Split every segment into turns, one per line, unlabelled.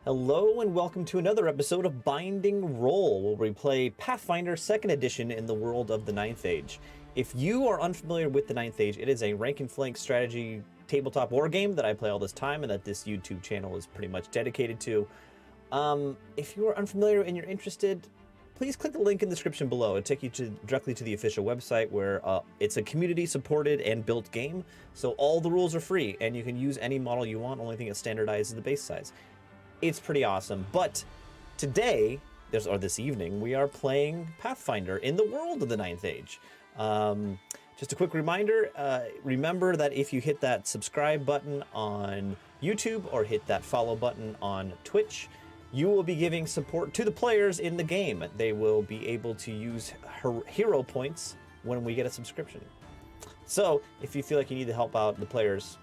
Hello and welcome to another episode of Binding Roll, where we play Pathfinder 2nd Edition in the world of the Ninth Age. If you are unfamiliar with the Ninth Age, it is a rank and flank strategy tabletop war game that I play all this time and that this YouTube channel is pretty much dedicated to. If you are unfamiliar and you're interested, please click the link in the description below. It'll take you directly to the official website where it's a community-supported and built game, so all the rules are free, and you can use any model you want. Only thing that's standardized is the base size. It's pretty awesome. But today, this evening, we are playing Pathfinder in the world of the Ninth Age. Just a quick reminder, remember that if you hit that subscribe button on YouTube or hit that follow button on Twitch, you will be giving support to the players in the game. They will be able to use hero points when we get a subscription. So if you feel like you need to help out the players,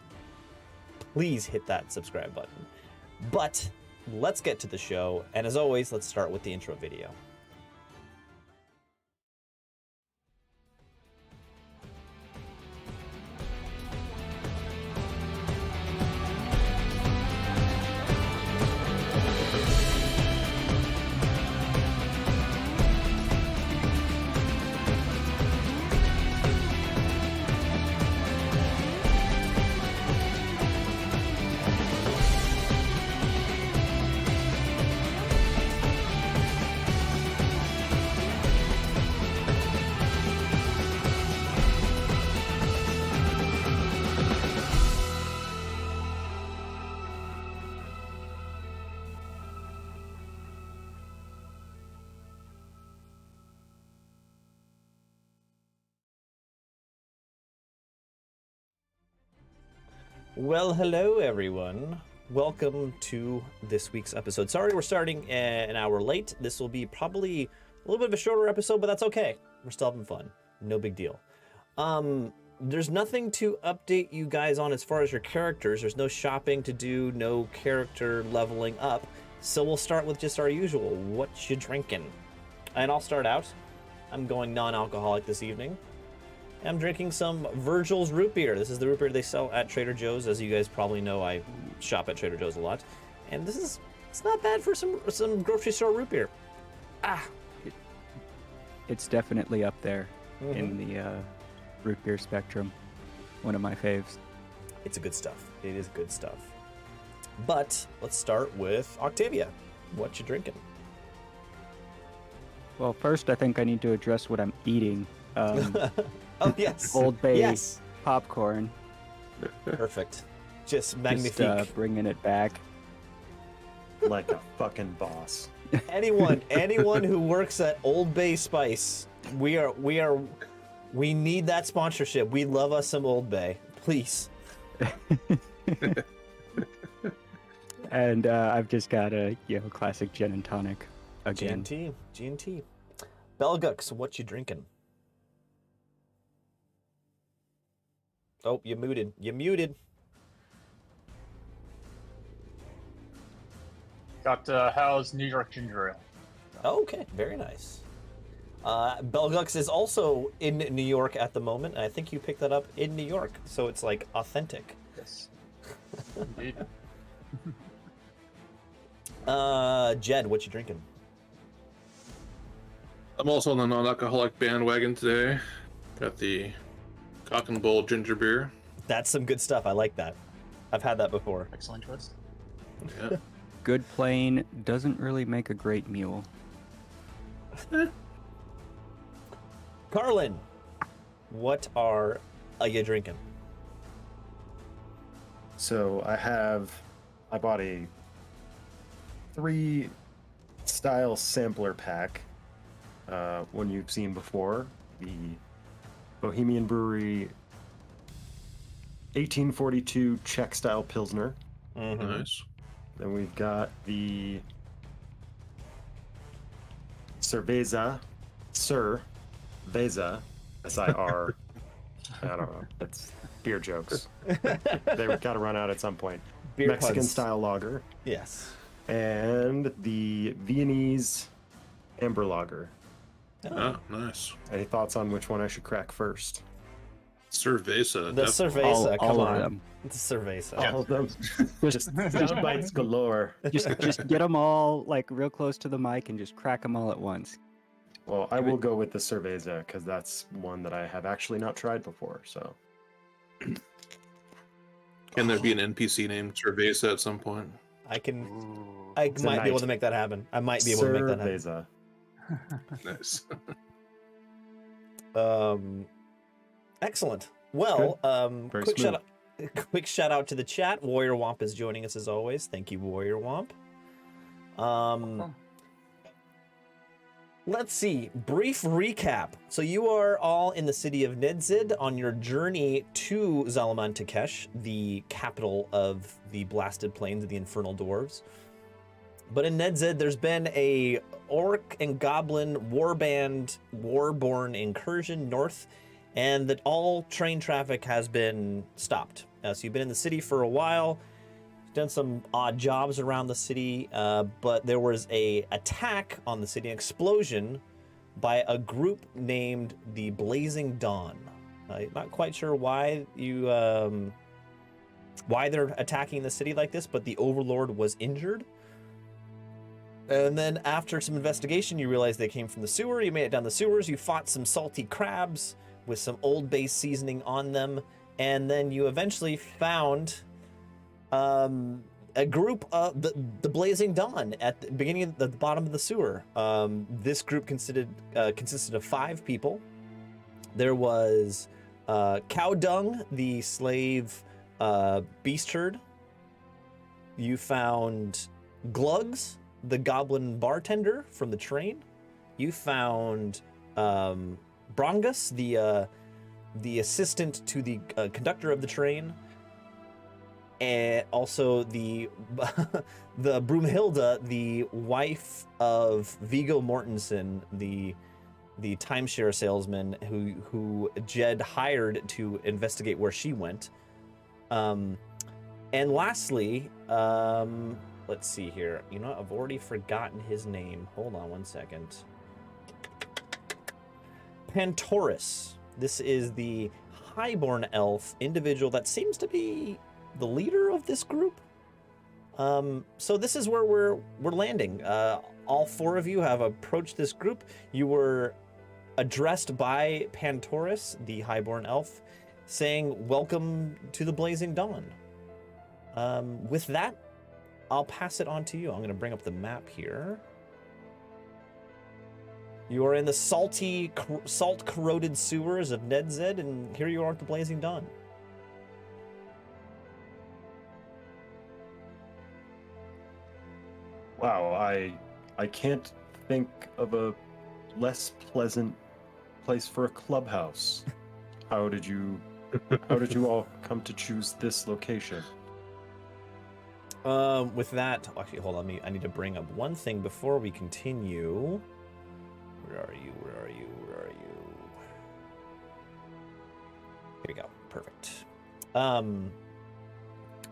please hit that subscribe button. But let's get to the show, and as always, let's start with the intro video. Well, hello everyone. Welcome to this week's episode. Sorry we're starting an hour late. This will be probably a little bit of a shorter episode, but that's okay. We're still having fun. No big deal. There's nothing to update you guys on as far as your characters. There's no shopping to do, no character leveling up. So we'll start with just our usual, what you drinking? And I'll start out. I'm going non-alcoholic this evening. I'm drinking some Virgil's root beer. This is the root beer they sell at Trader Joe's. As you guys probably know, I shop at Trader Joe's a lot. And it's not bad for some grocery store root beer.
It's definitely up there in the root beer spectrum. One of my faves.
It's good stuff. It is good stuff. But let's start with Octavia. What you drinking?
Well, first I think I need to address what I'm eating.
Oh, yes.
Old Bay
Yes.
popcorn.
Perfect. Just magnifique.
Just bringing it back.
Like a fucking boss.
Anyone who works at Old Bay Spice, we need that sponsorship. We love us some Old Bay, please.
And I've just got a classic gin and tonic again.
G&T. Belgux, what you drinking? Oh, you muted.
Got Howe's New York Ginger Ale.
Oh, okay, very nice. Belgux is also in New York at the moment, and I think you picked that up in New York, so it's like authentic.
Yes. Indeed.
Jed, what you drinking?
I'm also on the non-alcoholic bandwagon today. Got the Cock and Bull ginger beer.
That's some good stuff. I like that. I've had that before.
Excellent choice.
Yeah.
Good plain doesn't really make a great mule.
Carlin, what are you drinking?
So I bought a 3 style sampler pack. One you've seen before, the Bohemian Brewery 1842 Czech style Pilsner.
Nice.
Then we've got the Cerveza, S-I-R. I don't know. That's beer jokes. They would gotta run out at some point.
Beer
Mexican
puns.
style lager.
Yes.
And the Viennese amber lager.
Oh, nice.
Any thoughts on which one I should crack first?
Cerveza.
The
definitely.
Cerveza, come
all
on.
of them.
The Cerveza.
Yeah.
All of them. Just sound bites galore.
Just get them all like real close to the mic and just crack them all at once.
Well, I will go with the Cerveza because that's one that I have actually not tried before. So
Can there be an NPC named Cerveza at some point?
I can.
Ooh.
I
It's a
might be able
knight.
to make that happen. I might be able to make that happen.
Cerveza.
Nice.
Excellent. Well,
Very
quick
smooth.
quick shout out to the chat. Warrior Womp is joining us as always. Thank you, Warrior Womp. Let's see. Brief recap. So you are all in the city of Nedzid on your journey to Zalaman Takesh, the capital of the blasted plains of the infernal dwarves. But in Nedzid, there's been a orc and goblin warband warborn incursion north, and that all train traffic has been stopped. So you've been in the city for a while, done some odd jobs around the city, but there was a attack on the city, an explosion by a group named the Blazing Dawn. Not quite sure why why they're attacking the city like this, but the Overlord was injured. And then after some investigation, you realize they came from the sewer. You made it down the sewers. You fought some salty crabs with some Old Bay seasoning on them. And then you eventually found a group of the Blazing Dawn at the beginning of the bottom of the sewer. This group consisted of 5 people. There was Cow Dung, the slave beast herd. You found Glugs, the goblin bartender from the train. You found Brongus, the assistant to the conductor of the train, and also the the Broomhilda, the wife of Viggo Mortensen, the timeshare salesman who Jed hired to investigate where she went. And lastly, let's see here. You know what? I've already forgotten his name. Hold on one second. Pantoris. This is the highborn elf individual that seems to be the leader of this group. So this is where we're landing. All 4 of you have approached this group. You were addressed by Pantoris, the highborn elf, saying, "Welcome to the Blazing Dawn." With that, I'll pass it on to you. I'm going to bring up the map here. You are in the salt-corroded sewers of Nedzid, and here you are at the Blazing Dawn.
Wow, I can't think of a less pleasant place for a clubhouse. How did you all come to choose this location?
With that, actually, hold on. I need to bring up one thing before we continue. Where are you? Where are you? Where are you? Here we go. Perfect.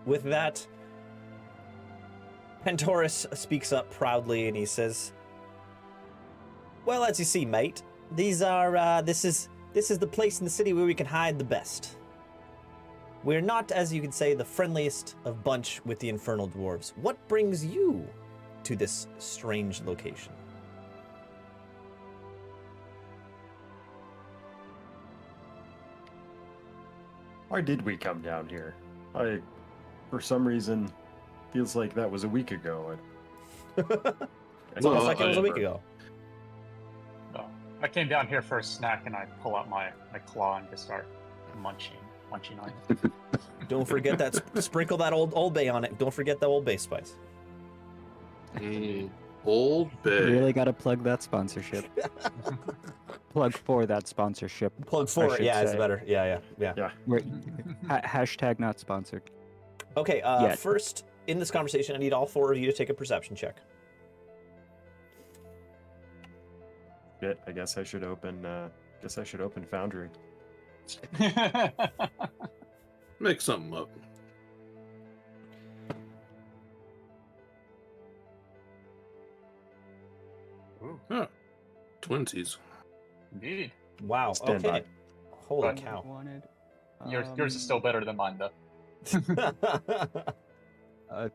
With that, Pantoris speaks up proudly and he says, "Well, as you see, mate, this is the place in the city where we can hide the best. We're not, as you could say, the friendliest of bunch with the infernal dwarves. What brings you to this strange location?"
Why did we come down here? For some reason, feels like that was a week ago.
It's almost like it was a week ago.
No. I came down here for a snack and I pull out my claw and just start munching on it.
Don't forget that sprinkle that Old Bay on it. Don't forget the Old Bay spice.
Old Bay.
Really got to plug that sponsorship. Plug for that sponsorship.
Plug for it.
should
Yeah, it's
say.
better. Yeah.
We're- hashtag not sponsored.
Okay.
Yet.
First in this conversation, I need all 4 of you to take a perception check.
Shit, I guess I should open Foundry.
Make something up.
Ooh,
Huh. Twinsies.
indeed.
Wow.
Stand
Okay.
by.
Holy
But-
cow.
Wanted.
Yours is still better than mine, though.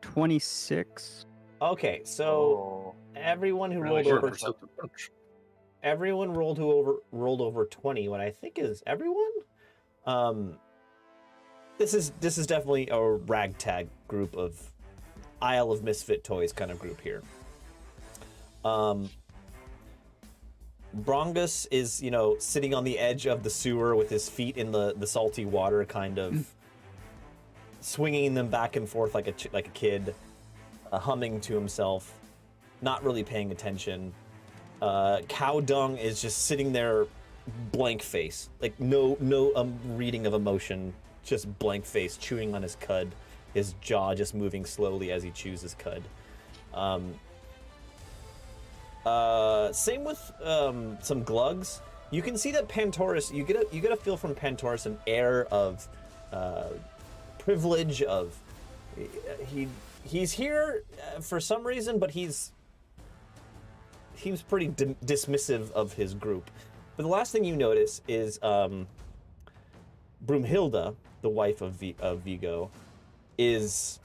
26.
Okay, so
Oh,
everyone who
really
rolled
sure
over,
that's up.
everyone rolled over 20. What I think is everyone. This is definitely a ragtag group of Isle of Misfit Toys kind of group here. Brongus is, sitting on the edge of the sewer with his feet in the salty water, kind of swinging them back and forth like a kid, humming to himself, not really paying attention. Cow Dung is just sitting there, blank face, like no reading of emotion, just blank face, chewing on his cud, his jaw just moving slowly as he chews his cud. Same with some Glugs. You can see that Pantoris, you get a feel from Pantoris an air of privilege, of he's here for some reason, but he's pretty dismissive of his group. But the last thing you notice is Broomhilda, the wife of Vigo, is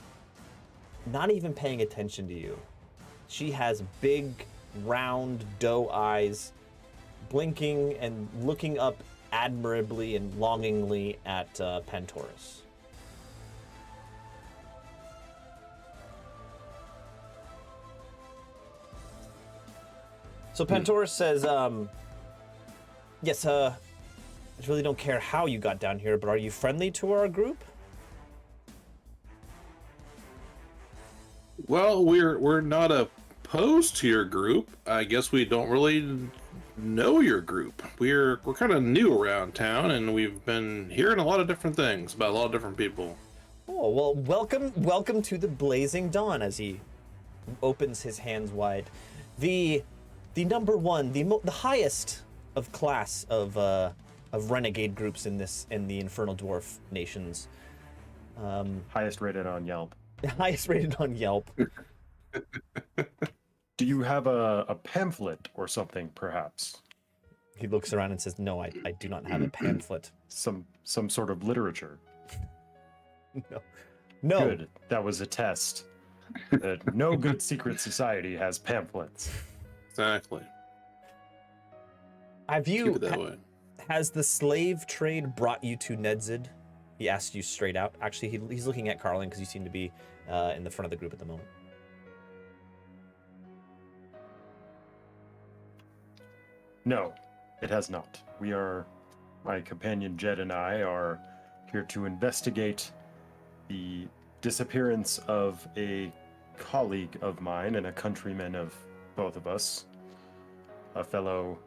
not even paying attention to you. She has big, round doe eyes, blinking and looking up admirably and longingly at Pantoris. So Pantoris says, yes, I really don't care how you got down here, but are you friendly to our group?
Well, we're not opposed to your group. I guess we don't really know your group. We're kind of new around town, and we've been hearing a lot of different things about a lot of different people.
Oh, well, welcome to the Blazing Dawn, as he opens his hands wide. The number one, the highest of class of renegade groups in the Infernal Dwarf nations.
Highest rated on Yelp.
Highest rated on Yelp.
Do you have a pamphlet or something, perhaps?
He looks around and says, "No, I do not have a pamphlet."
Some sort of literature.
No.
Good. That was a test. That no good secret society has pamphlets.
Exactly.
Have you?
Keep it that way.
Has the slave trade brought you to Nedzid? He asked you straight out. Actually, he's looking at Carlin because you seem to be in the front of the group at the moment.
No, it has not. My companion Jed and I are here to investigate the disappearance of a colleague of mine and a countryman of both of us, a fellow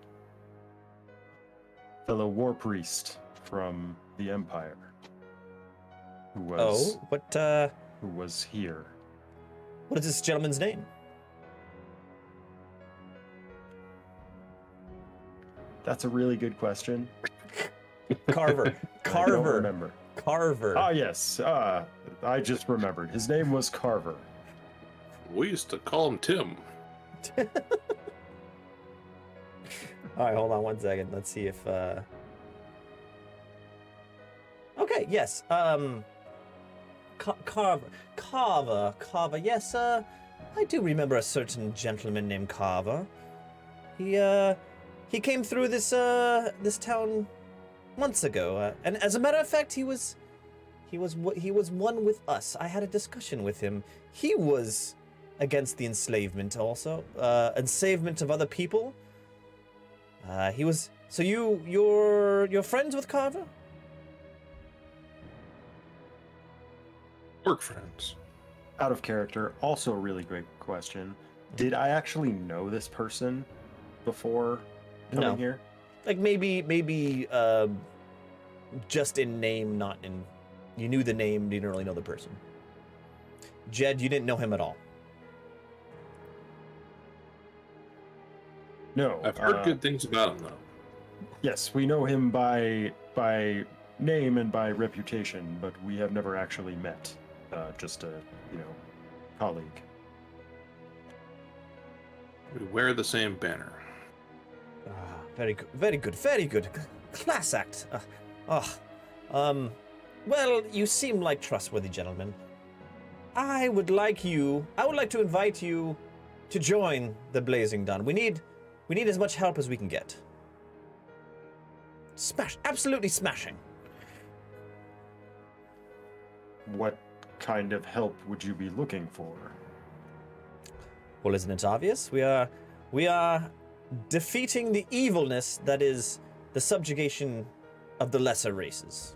war priest from the Empire, who was here.
What is this gentleman's name?
That's a really good question.
Carver.
I don't remember.
Carver.
Ah, yes. I just remembered. His name was Carver.
We used to call him Tim.
All right, hold on one second. Let's see if. Okay. Yes. Carver. Yes. I do remember a certain gentleman named Carver. He came through this town months ago, and as a matter of fact, he was one with us. I had a discussion with him. He was against the enslavement, also enslavement of other people. He was. So you're friends with Carver?
Work friends.
Out of character. Also a really great question. Did I actually know this person before coming here?
Like maybe just in name, not in. You knew the name, you didn't really know the person. Jed, you didn't know him at all.
No.
I've heard good things about him, though.
Yes, we know him by name and by reputation, but we have never actually met. Just a, colleague.
We wear the same banner.
Very good. Class act. Well, you seem like trustworthy gentlemen. I would like to invite you to join the Blazing Dawn. We need as much help as we can get. Absolutely smashing.
What kind of help would you be looking for?
Well, isn't it obvious? We are defeating the evilness that is the subjugation of the lesser races.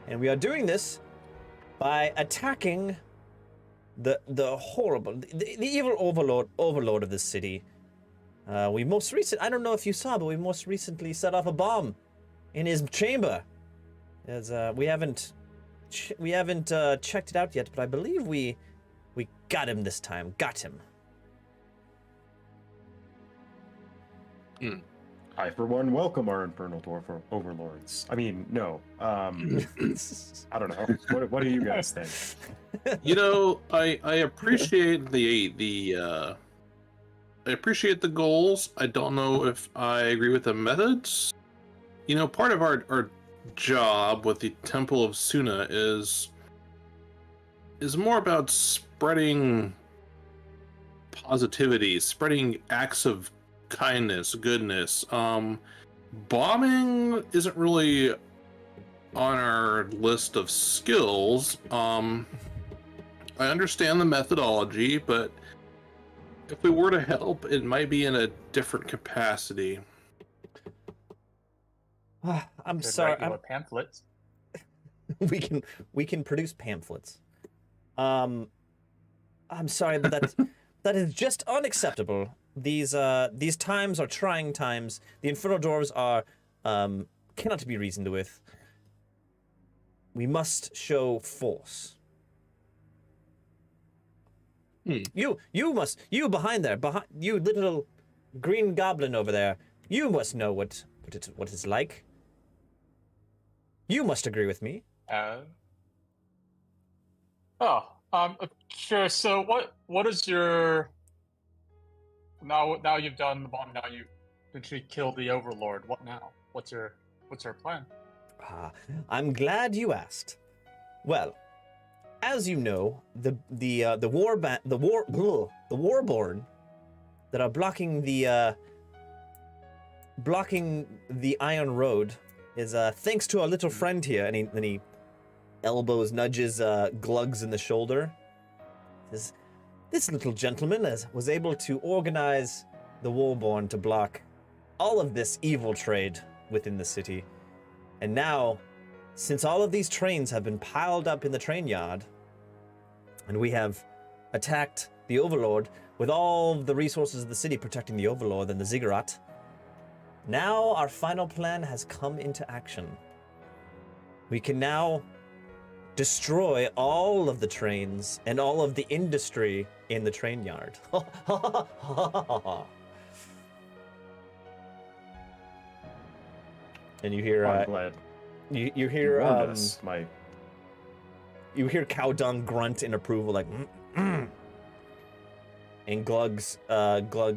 And we are doing this by attacking the evil overlord of this city. I don't know if you saw, but we most recently set off a bomb in his chamber. As we haven't checked it out yet, but I believe we got him this time. Got him.
I, for one, welcome our infernal dwarf overlords. I mean, no. I don't know. What do you guys think?
You know, I appreciate the I appreciate the goals. I don't know if I agree with the methods. You know, part of our job with the Temple of Suna is more about spreading positivity, spreading acts of kindness, goodness. Bombing isn't really on our list of skills. I understand the methodology, but if we were to help, it might be in a different capacity.
I'm
Good
sorry.
regular pamphlets.
we can produce pamphlets. I'm sorry, but that is just unacceptable. These times are trying times. The infernal dwarves are cannot be reasoned with. We must show force. You behind there, you little green goblin over there. You must know what it's like. You must agree with me.
Sure. So what is your now you've done the bomb, now you literally killed the overlord. What now? What's your plan?
I'm glad you asked. Well, as you know, the warborn that are blocking the Iron Road is thanks to our little friend here, and he nudges Glugs in the shoulder. Says, this little gentleman was able to organize the Warborn to block all of this evil trade within the city. And now, since all of these trains have been piled up in the train yard, and we have attacked the Overlord with all the resources of the city protecting the Overlord and the Ziggurat, now our final plan has come into action. We can now destroy all of the trains and all of the industry in the train yard. And you hear
I'm glad
you hear
you warned us,
you hear Cowdung grunt in approval, like and Glug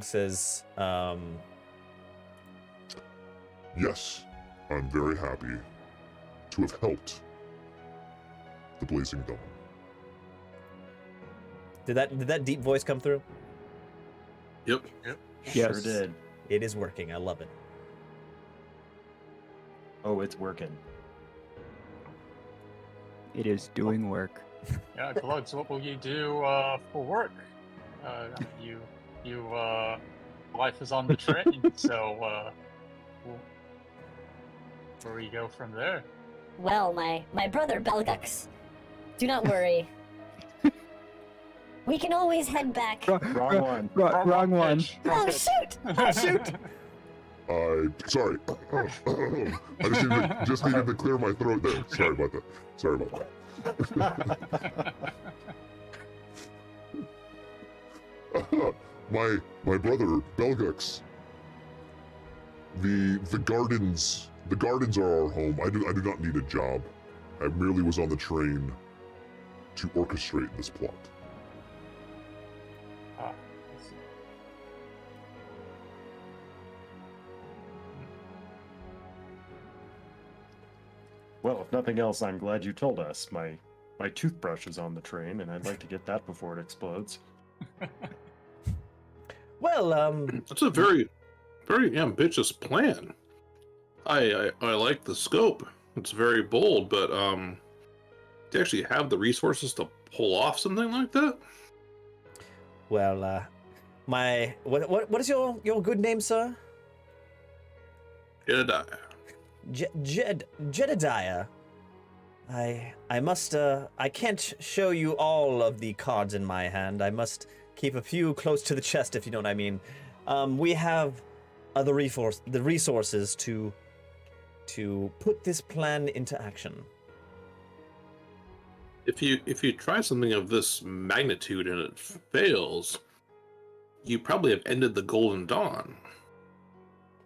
says,
yes, I'm very happy to have helped the Blazing Dawn.
Did that deep voice come through?
Yep.
Yes.
Sure did.
It is working. I love it.
Oh, it's working.
It is doing work.
Yeah, Glug, so what will you do for work? Life is on the train, so where you go from there?
Well, my brother Belgux, do not worry. We can always head back.
Wrong one.
Wrong one.
pitch.
Oh shoot! Oh shoot!
Sorry. I just needed to clear my throat there. Sorry about that. My brother Belgux. The gardens are our home. I do not need a job. I merely was on the train to orchestrate this plot.
I see.
Well, if nothing else, I'm glad you told us. My toothbrush is on the train, and I'd like to get that before it explodes.
Well,
That's a very, very ambitious plan. I like the scope. It's very bold, but to actually have the resources to pull off something like that.
well, what is your good name, sir?
Jedediah.
Jedediah. I must I can't show you all of the cards in my hand. I must keep a few close to the chest, if you know what I mean. We have the resources to put this plan into action.
If you try something of this magnitude and it fails, you probably have ended the Golden Dawn.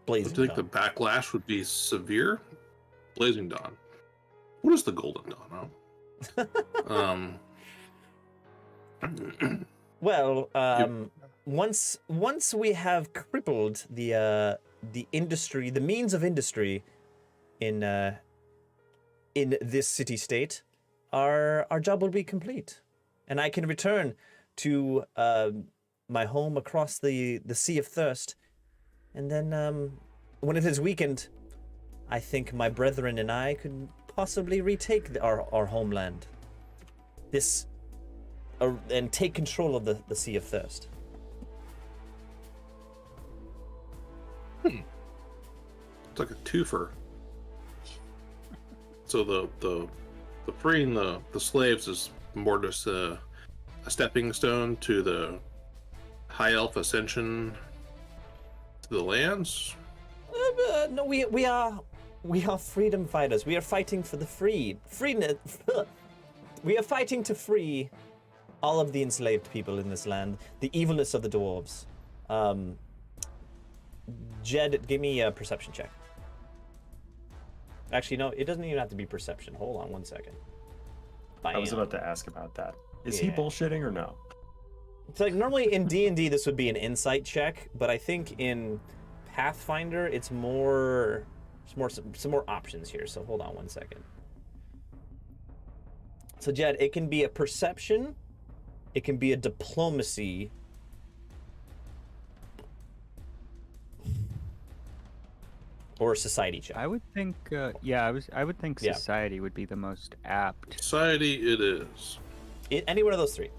Blazing
Do you think
Dawn.
the backlash would be severe? Blazing Dawn. What is the Golden Dawn? Oh.
Well, once we have crippled the industry, the means of industry in this city-state, our job will be complete, and I can return to my home across the Sea of Thirst, and then when it is weakened, I think my brethren and I could possibly retake our homeland. And take control of the Sea of Thirst.
It's like a twofer. So the freeing the slaves is more just a stepping stone to the high elf ascension to the lands.
No, we are freedom fighters. We are fighting for the freeness. We are fighting to free all of the enslaved people in this land, the evilness of the dwarves. Jed, give me a perception check. Actually, no, it doesn't even have to be perception. Hold on one second.
I was about to ask about that. Is he
Yeah.
bullshitting or no?
It's like normally in D&D this would be an insight check, but I think in Pathfinder it's some more options here. So hold on one second. So Jed, it can be a perception, it can be a diplomacy, or a society check.
I would think, I would think
Yeah.
society would be the most apt.
Society it is.
Any one of those three.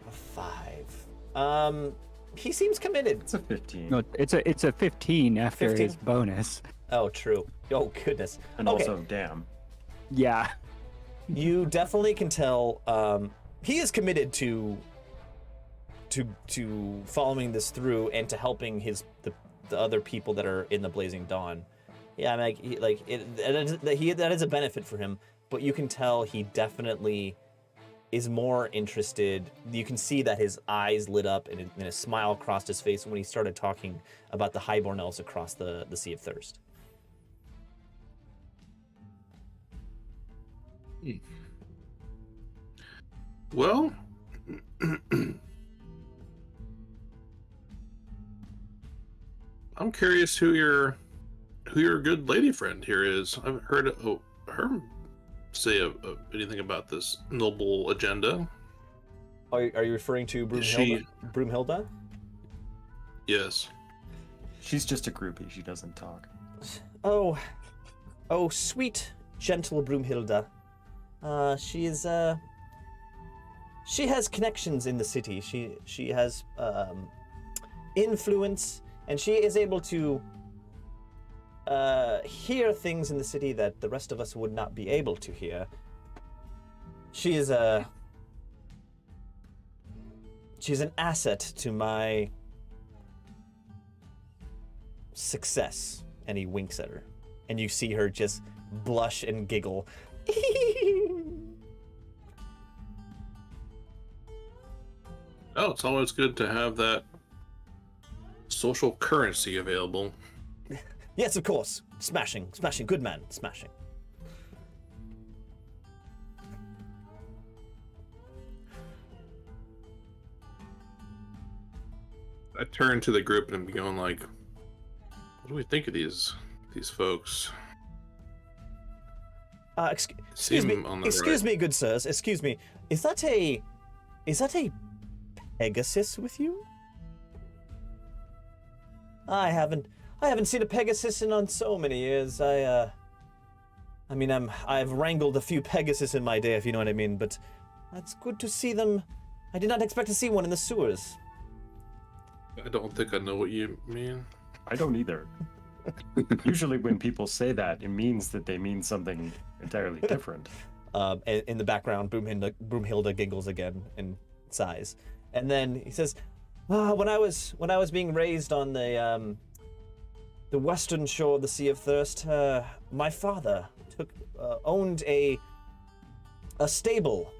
A 5. He seems committed.
It's a 15.
No, it's a 15 after
15?
his bonus.
Oh, true. Oh, goodness.
And
Okay.
also, damn.
Yeah.
You definitely can tell he is committed to following this through and to helping the other people that are in the Blazing Dawn. Yeah, I mean, that is a benefit for him, but you can tell he definitely is more interested. You can see that his eyes lit up and a smile crossed his face when he started talking about the Highborn Elves across the Sea of Thirst.
Well, I'm curious who your good lady friend here is. I've heard her say anything about this noble agenda.
Are you referring to Broomhilda?
Yes.
She's just a groupie. She doesn't talk.
Oh, sweet, gentle Broomhilda. She has connections in the city. She has influence, and she is able to hear things in the city that the rest of us would not be able to hear. She's an asset to my success. And he winks at her, and you see her just blush and giggle.
Oh, it's always good to have that social currency available.
Yes, of course. Smashing. Good man. Smashing.
I turn to the group and be going like, What do we think of these folks?
Excuse me.
On the
Excuse
right.
me, good sirs. Excuse me. Is that a Pegasus with you? I haven't seen a Pegasus in so many years. I've wrangled a few Pegasus in my day, if you know what I mean, but it's good to see them. I did not expect to see one in the sewers.
I don't think I know what you mean.
I don't either. Usually when people say that, it means that they mean something entirely different.
In the background, Broomhilda giggles again and sighs. And then he says, when I was being raised on the western shore of the Sea of Thirst, my father owned a stable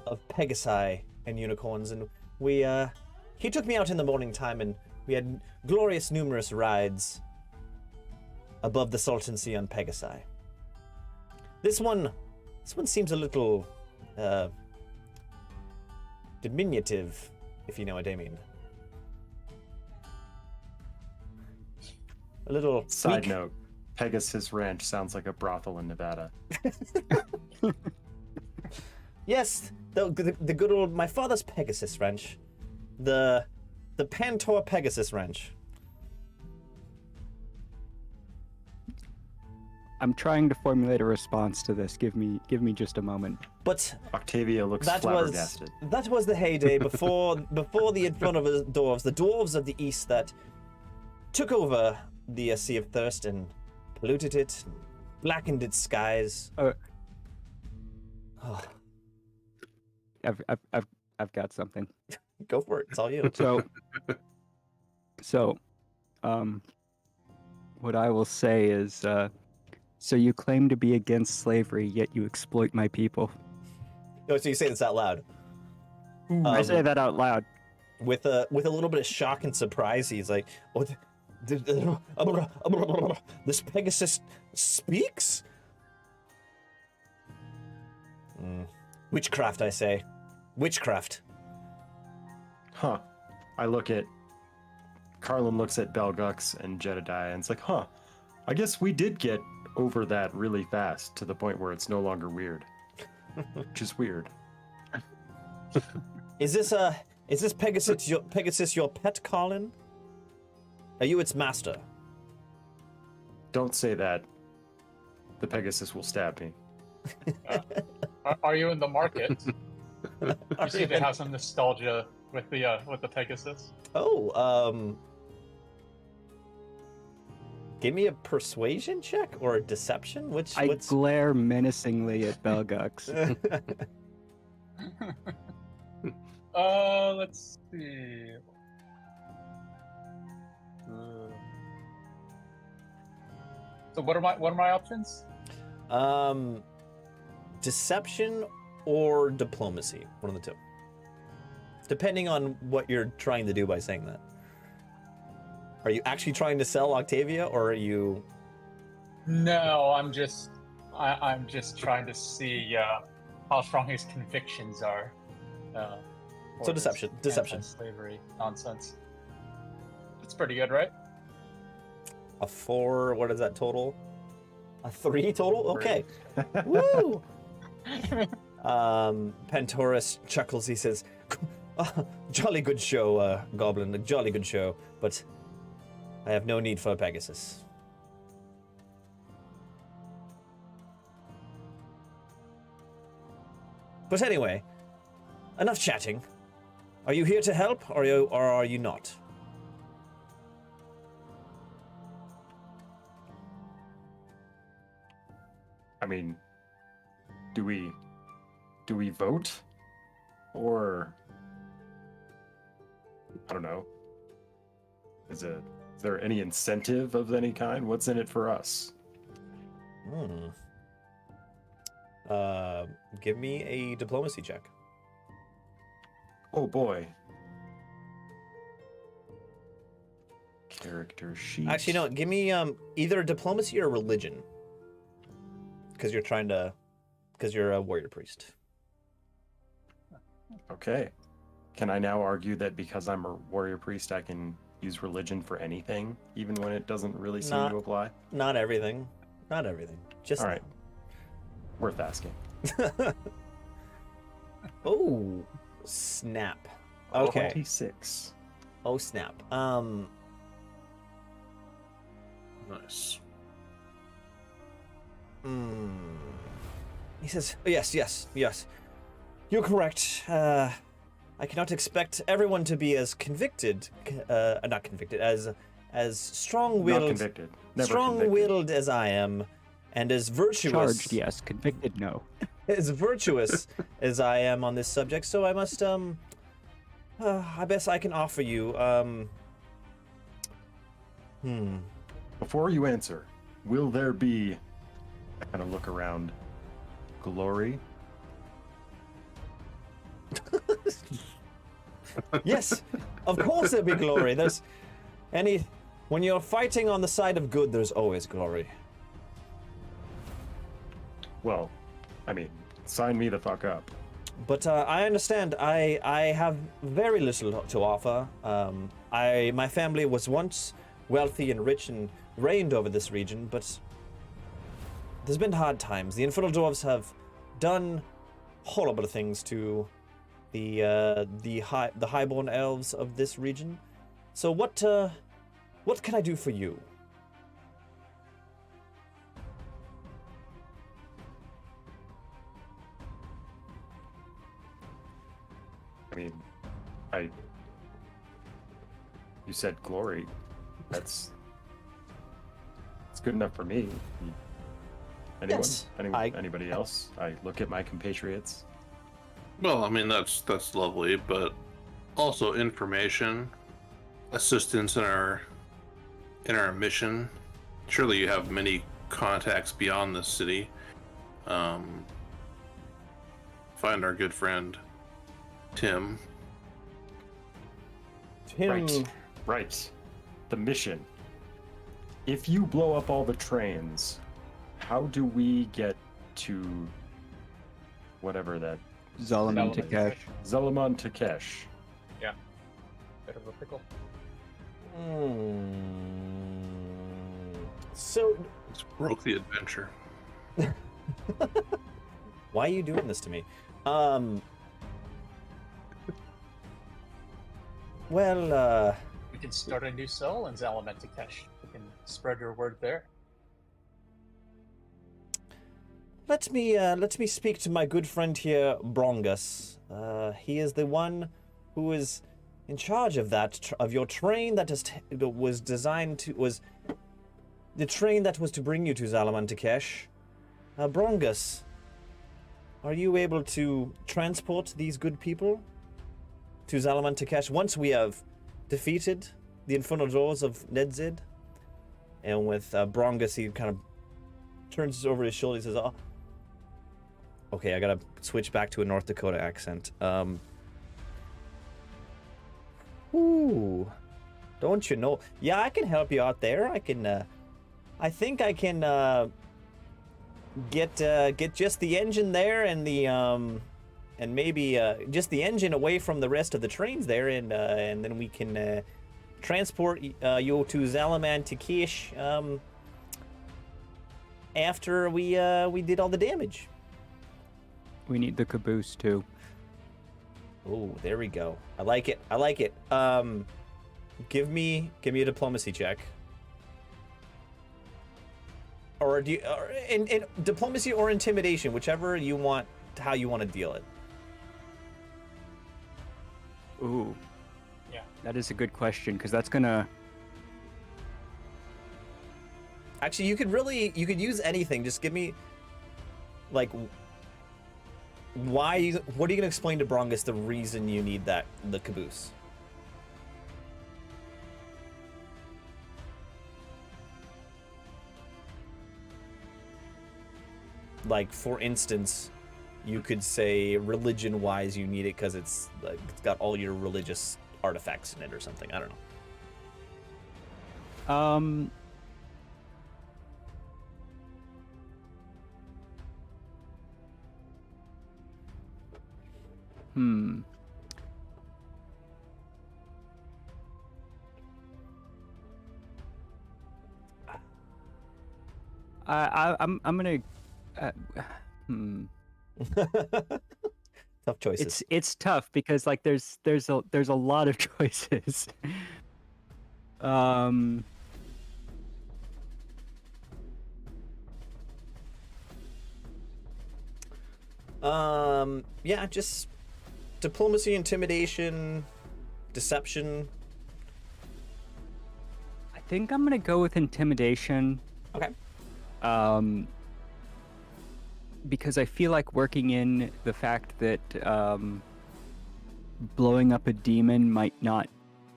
of Pegasi and unicorns, and he took me out in the morning time, and we had glorious numerous rides above the Salton Sea on Pegasi. This one seems a little diminutive, if you know what I mean. A little
Side
weak.
note, Pegasus Ranch sounds like a brothel in Nevada.
Yes, the good old my father's Pegasus Ranch, the Pantor Pegasus Ranch.
I'm trying to formulate a response to this. Give me just a moment.
But
Octavia looks
that
flabbergasted.
was the heyday before the influence of the dwarves of the east that took over the Sea of Thirst and polluted it, blackened its skies. Oh,
I've got something.
go for it. It's all you.
So, what I will say is, so you claim to be against slavery, yet you exploit my people.
Oh, so you say this out loud.
I say that out loud.
With a little bit of shock and surprise. He's like, "Oh, this Pegasus speaks? Witchcraft, I say. Witchcraft."
Huh. Carlin looks at Belgux and Jedediah and it's like, huh, I guess we did get over that really fast to the point where it's no longer weird. Which is weird.
Is this Pegasus your pet, Colin? Are you its master?
Don't say that. The Pegasus will stab me.
Are you in the market? You seem to have some nostalgia with the Pegasus.
Oh, give me a persuasion check or a deception? What's
Glare menacingly at Belgux.
Let's see. So what are my options?
Deception or diplomacy, one of the two. Depending on what you're trying to do by saying that. Are you actually trying to sell Octavia, or are you?
No, I'm just trying to see how strong his convictions are.
So deception.
Slavery nonsense. It's pretty good, right?
A 4. What is that total? A 3 total. Okay. Woo. Pantorus chuckles. He says, "Jolly good show, Goblin. A jolly good show, but I have no need for a Pegasus." But anyway, enough chatting. Are you here to help, or are you not?
I mean, do we vote? Or I don't know. Is there any incentive of any kind? What's in it for us?
Give me a diplomacy check.
Oh boy. Character sheet.
Actually, no. Give me either diplomacy or religion, because you're a warrior priest.
Okay. Can I now argue that because I'm a warrior priest, I can use religion for anything, even when it doesn't really seem
Not-
to apply?
Not everything. Not everything. Just
All right. Worth asking.
Oh, snap. Okay.
26.
Oh, snap.
Nice.
He says, yes. You're correct. I cannot expect everyone to be as convicted, not convicted, as
Not
strong-willed,
convicted. Never convicted.
strong-willed as I am, and as virtuous.
Charged, yes. Convicted, no.
As virtuous as I am on this subject, so I must, I guess I can offer you,
Before you answer, will there be, I kind of look around, glory?
Yes, of course there'll be glory. When you're fighting on the side of good, there's always glory.
Well, I mean, sign me the fuck up.
But I understand. I have very little to offer. My family was once wealthy and rich and reigned over this region, but there's been hard times. The infernal dwarves have done horrible things to the highborn elves of this region. So what can I do for you?
I mean, you said glory. It's good enough for me. Anyone?
Yes,
Anybody else? I look at my compatriots.
Well, I mean that's lovely, but also information, assistance in our mission. Surely you have many contacts beyond this city. Find our good friend Tim.
Right. The mission. If you blow up all the trains, how do we get to whatever that
Zalaman Takesh.
Zalaman Takesh?
Yeah. Bit of a pickle.
So,
It's broke the adventure.
why are you doing this to me? Well,
We can start a new cell in Zalamentakesh. We can spread your word there.
let me speak to my good friend here, Brongus. He is the one who is in charge of of your train that was the train that was to bring you to Zalamantakesh. Brongus, are you able to transport these good people to Zalamantakesh once we have defeated the infernal doors of Nedzid? And with Brongus, he kind of turns over his shoulder and says, "Oh, okay, I gotta switch back to a North Dakota accent. Ooh, don't you know? Yeah, I can help you out there. I can, I think I can, get just the engine there and the, and maybe, just the engine away from the rest of the trains there, and then we can, transport, you to Zalamantakesh, after we did all the damage."
We need the caboose too.
Oh, there we go. I like it. Give me a diplomacy check. Or do you, in diplomacy or intimidation, whichever you want, how you want to deal it.
Ooh.
Yeah.
That is a good question, because that's gonna...
Actually, you could use anything. Just give me, like, what are you gonna explain to Brongus the reason you need the caboose? Like, for instance, you could say religion-wise you need it because it's got all your religious artifacts in it or something. I don't know.
I'm gonna.
Tough choices.
It's tough because like there's a lot of choices.
Yeah, just diplomacy, intimidation, deception.
I think I'm gonna go with intimidation.
Okay.
Because I feel like working in the fact that blowing up a demon might not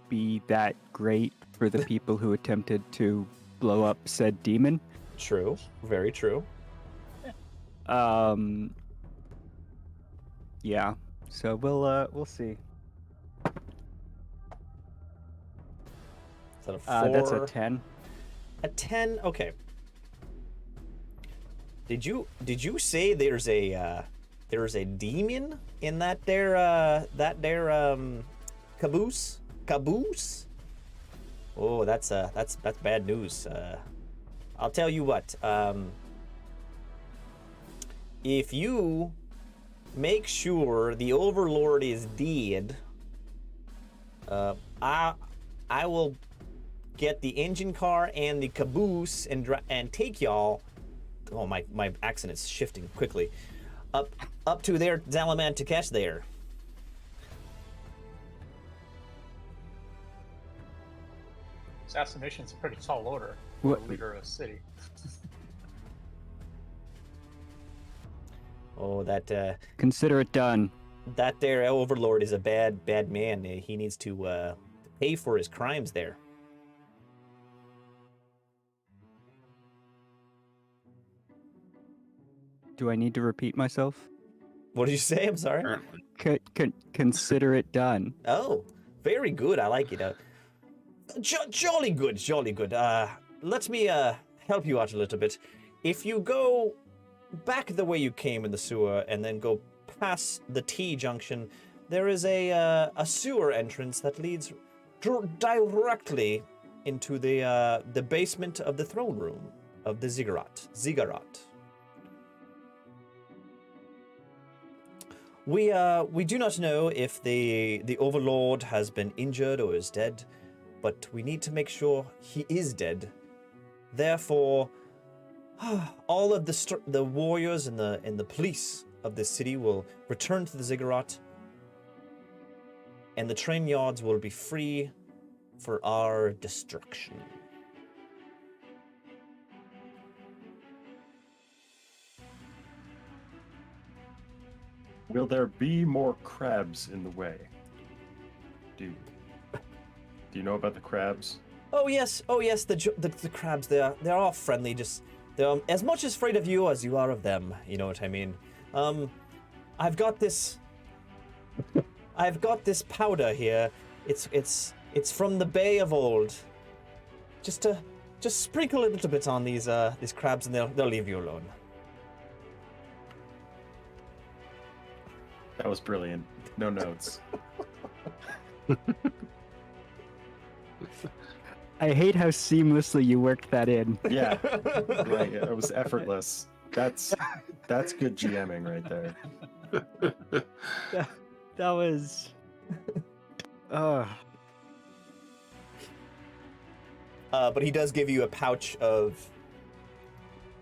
be that great for the people who attempted to blow up said demon.
True. Very true.
Yeah. So we'll see.
Is that a 4?
That's a 10.
A 10. Okay. Did you say there's a demon in that there caboose? Caboose? Oh, that's bad news. I'll tell you what. If you make sure the Overlord is dead, I will get the engine car and the caboose and take y'all. Oh, my accent is shifting quickly. Up to their Zalaman Takesh there.
Assassination's a pretty tall order for
What?
a leader of a city.
Oh, that
Consider it done.
that there Overlord is a bad man. He needs to pay for his crimes there.
Do I need to repeat myself?
What did you say? I'm sorry.
Apparently.
Consider it done.
Oh, very good. I like it. Jolly good, jolly good. Let me help you out a little bit. If you go back the way you came in the sewer and then go past the T junction, there is a sewer entrance that leads directly into the basement of the throne room of the Ziggurat. We do not know if the Overlord has been injured or is dead, but we need to make sure he is dead. Therefore, all of the warriors and the police of this city will return to the Ziggurat, and the train yards will be free for our destruction.
Will there be more crabs in the way? Do you know about the crabs?
Oh yes, the crabs. They're all friendly. Just they're as much afraid of you as you are of them. You know what I mean? I've got this powder here. It's from the Bay of Old. Just sprinkle a little bit on these crabs, and they'll leave you alone.
That was brilliant. No notes.
I hate how seamlessly you worked that in.
Yeah, right. It was effortless. That's good GMing right there.
That was.
But he does give you a pouch of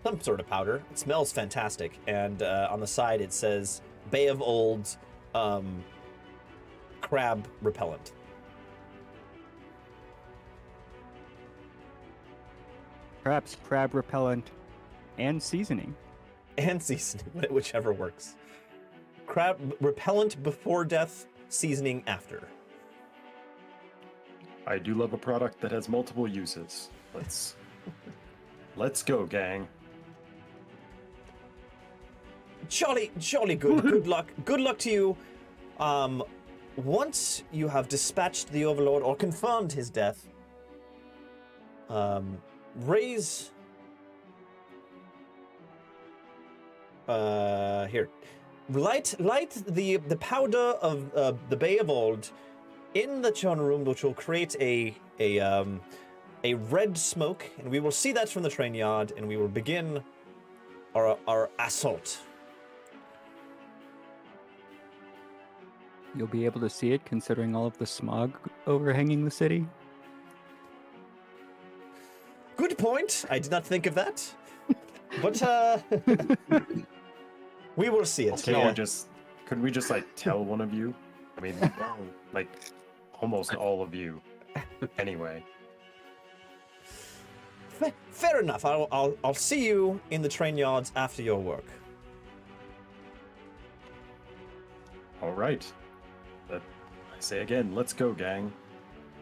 some sort of powder. It smells fantastic, and on the side it says Bay of Old crab repellent.
Perhaps crab repellent and seasoning.
And seasoning, whichever works. Crab repellent before death, seasoning after.
I do love a product that has multiple uses. Let's go, gang.
Jolly good. Good luck. Good luck to you. Once you have dispatched the Overlord or confirmed his death, raise. Here, light the powder of the Bay of Old in the throne room, which will create a a red smoke, and we will see that from the train yard, and we will begin our assault.
You'll be able to see it considering all of the smog overhanging the city.
Good point. I did not think of that. But we will see it.
Could we just like tell one of you? I mean, like almost all of you. Anyway.
Fair enough. I'll see you in the train yards after your work.
All right. But I say again, let's go, gang.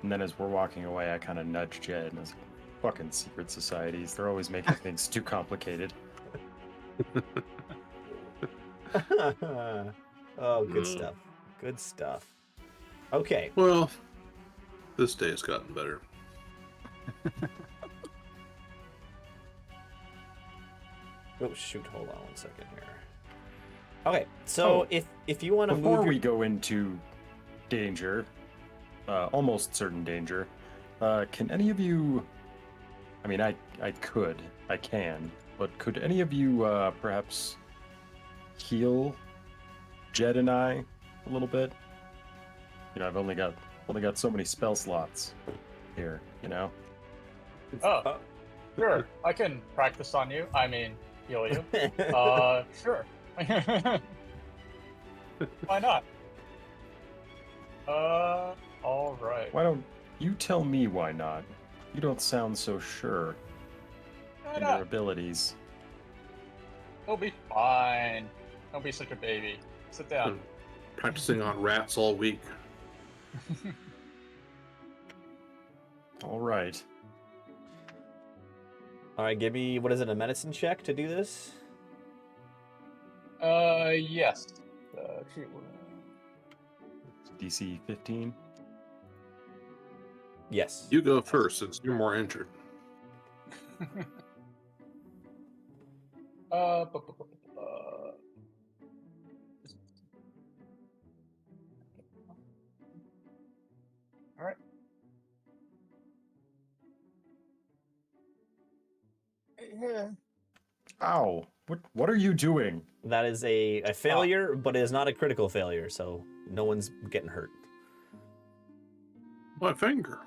And then as we're walking away, I kind of nudge Jed and I was like, fucking secret societies. They're always making things too complicated.
Oh, good stuff. Good stuff. Okay.
Well, this day has gotten better.
Oh shoot! Hold on 1 second here. Okay, so if you want to
Before
move,
we go into danger, almost certain danger, can any of you? I mean, I can, but could any of you perhaps heal Jed and I a little bit? You know, I've only got so many spell slots here. You know.
Oh, sure. I can practice on you. I mean, heal you. Sure. Why not? All right.
Why don't you tell me why not? You don't sound so sure
Why
in
not?
your abilities.
You'll be fine. Don't be such a baby. Sit down.
Practicing on rats all week.
All right.
all right, give me what is it? A medicine check to do this?
Yes. Shoot.
DC 15.
Yes.
You go first since you're more injured.
Bu- bu- bu- bu- bu- All right. Yeah.
Ow! What are you doing?
That is a failure, but it is not a critical failure, so no one's getting hurt.
My finger.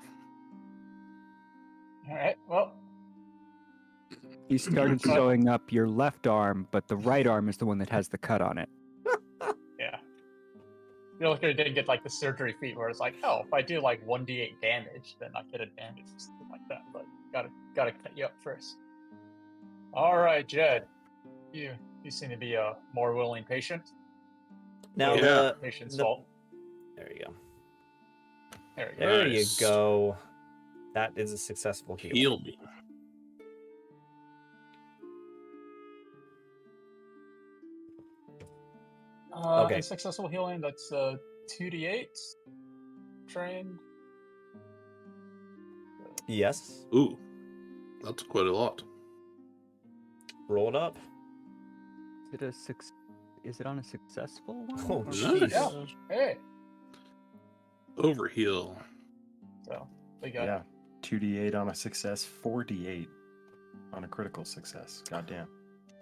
All right. Well,
You started sewing up your left arm, but the right arm is the one that has the cut on it.
yeah. You're looking didn't get like the surgery feat where it's like, oh, if I do like 1d8 damage, then I get advantage or something like that. But gotta cut you up first. All right, Jed. You seem to be a more willing patient.
Now
Yeah.
Patient's
the-
fault.
there you go.
There you go.
There you
Nice.
go. That is a successful heal.
Heal me.
Okay.
Successful healing. That's 2d8. Trained.
Yes.
Ooh, that's quite a lot.
Roll it up.
Is it on a successful one?
Oh,
or-
jeez.
Yeah. Hey.
Overheal.
So we got.
Yeah, 2d8 on a success, 4d8 on a critical success. Goddamn.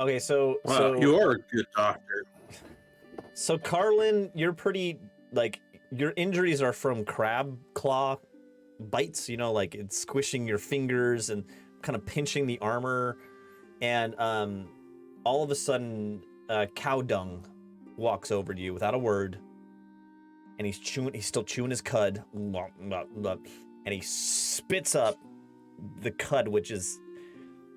Okay, so
Wow, you are a good doctor.
So Carlin, you're pretty like your injuries are from crab claw bites, you know, like it's squishing your fingers and kind of pinching the armor. And all of a sudden, cow dung walks over to you without a word. And he's still chewing his cud. And he spits up the cud, which is,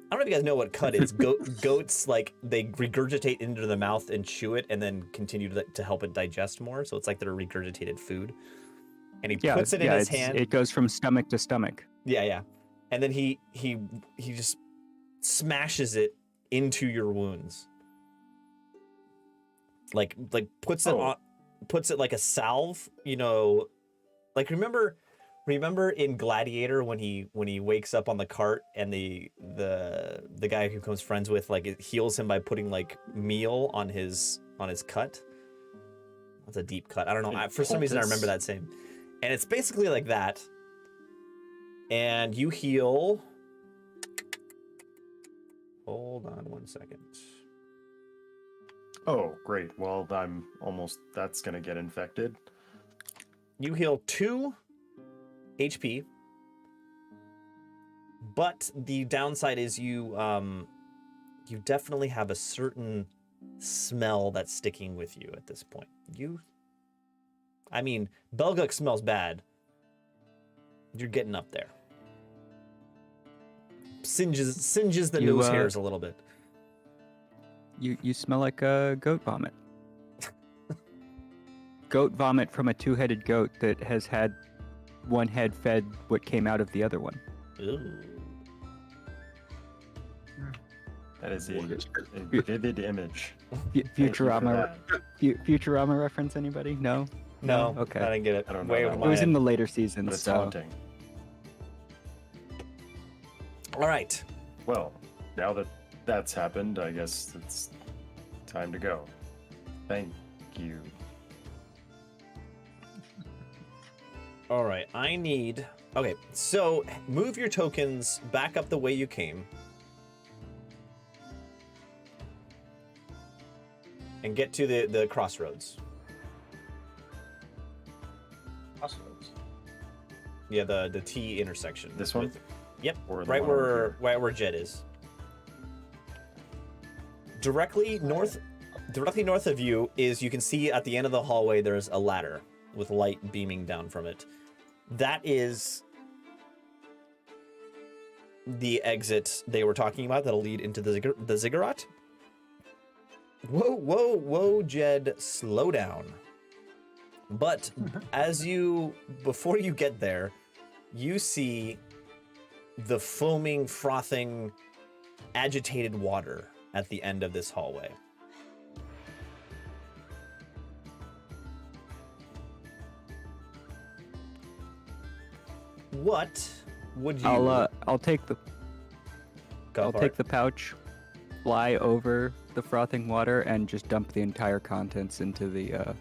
I don't know if you guys know what cud is. Goats, like, they regurgitate into their mouth and chew it and then continue to help it digest more. So it's like they're regurgitated food. And he puts it in his hand.
It goes from stomach to stomach.
Yeah. And then he just smashes it into your wounds. Like puts it on, puts it like a salve, you know, like remember in Gladiator when he wakes up on the cart and the guy who becomes friends with, like, it heals him by putting like meal on his cut. That's a deep cut. I don't know. For some reason I remember that same. And it's basically like that. And you heal. Hold on 1 second.
Oh, great. Well, that's gonna get infected.
You heal 2 HP. But the downside is you definitely have a certain smell that's sticking with you at this point. Belguk smells bad. You're getting up there. Singes the nose hairs a little bit.
You smell like goat vomit. Goat vomit from a two-headed goat that has had one head fed what came out of the other one.
Ooh.
That is a vivid image.
Futurama. Futurama reference? Anybody? No.
No.
Okay.
I didn't get it.
I don't know
Way
that
over
one.
It was
my
in
head.
the later
But
seasons.
it's
So
haunting.
All right.
Well, now that that's happened, I guess it's time to go. Thank you.
All right. Okay, so move your tokens back up the way you came. And get to the crossroads.
Crossroads.
Yeah, the T intersection.
This one?
Yep,
Or the
right
one over
where Jed is. Directly north of you is, you can see at the end of the hallway there's a ladder with light beaming down from it. That is the exit they were talking about that'll lead into the ziggurat. Whoa, Jed, slow down. But before you get there, you see the foaming, frothing, agitated water at the end of this hallway. What would you...
I'll take the pouch, fly over the frothing water, and just dump the entire contents into the.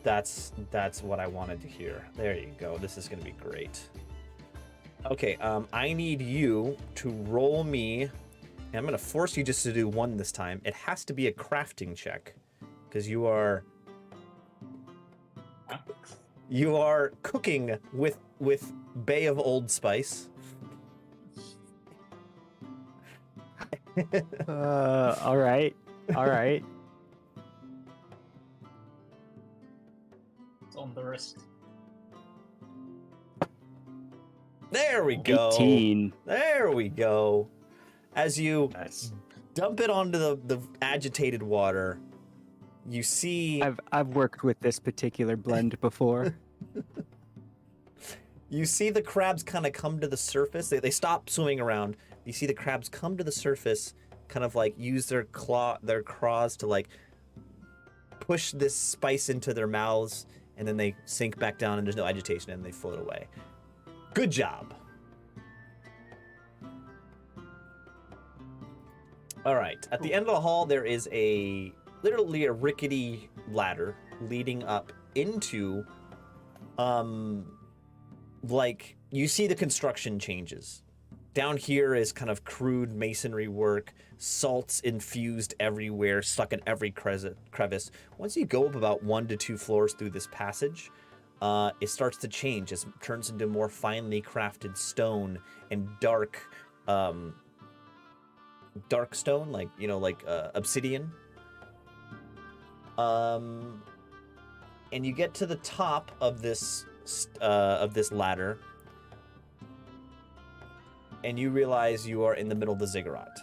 That's what I wanted to hear. There you go. This is going to be great. Okay, I need you to roll me, and I'm going to force you just to do one this time. It has to be a crafting check, because you are cooking with Bay of Old Spice.
All right.
It's on the wrist.
There we go.
18.
There we go. As you
Nice.
dump it onto the agitated water, you see
I've worked with this particular blend before.
you see the crabs kind of come to the surface. They stop swimming around. You see the crabs come to the surface, kind of like use their claws to like push this spice into their mouths, and then they sink back down and there's no agitation and they float away. Good job. All right. At the end of the hall, there is literally a rickety ladder leading up into, like, you see the construction changes. Down here is kind of crude masonry work, salts infused everywhere, stuck in every crevice. Once you go up about 1 to 2 floors through this passage, it starts to change. It turns into more finely crafted stone and dark stone, like obsidian. And you get to the top of this ladder, and you realize you are in the middle of the ziggurat.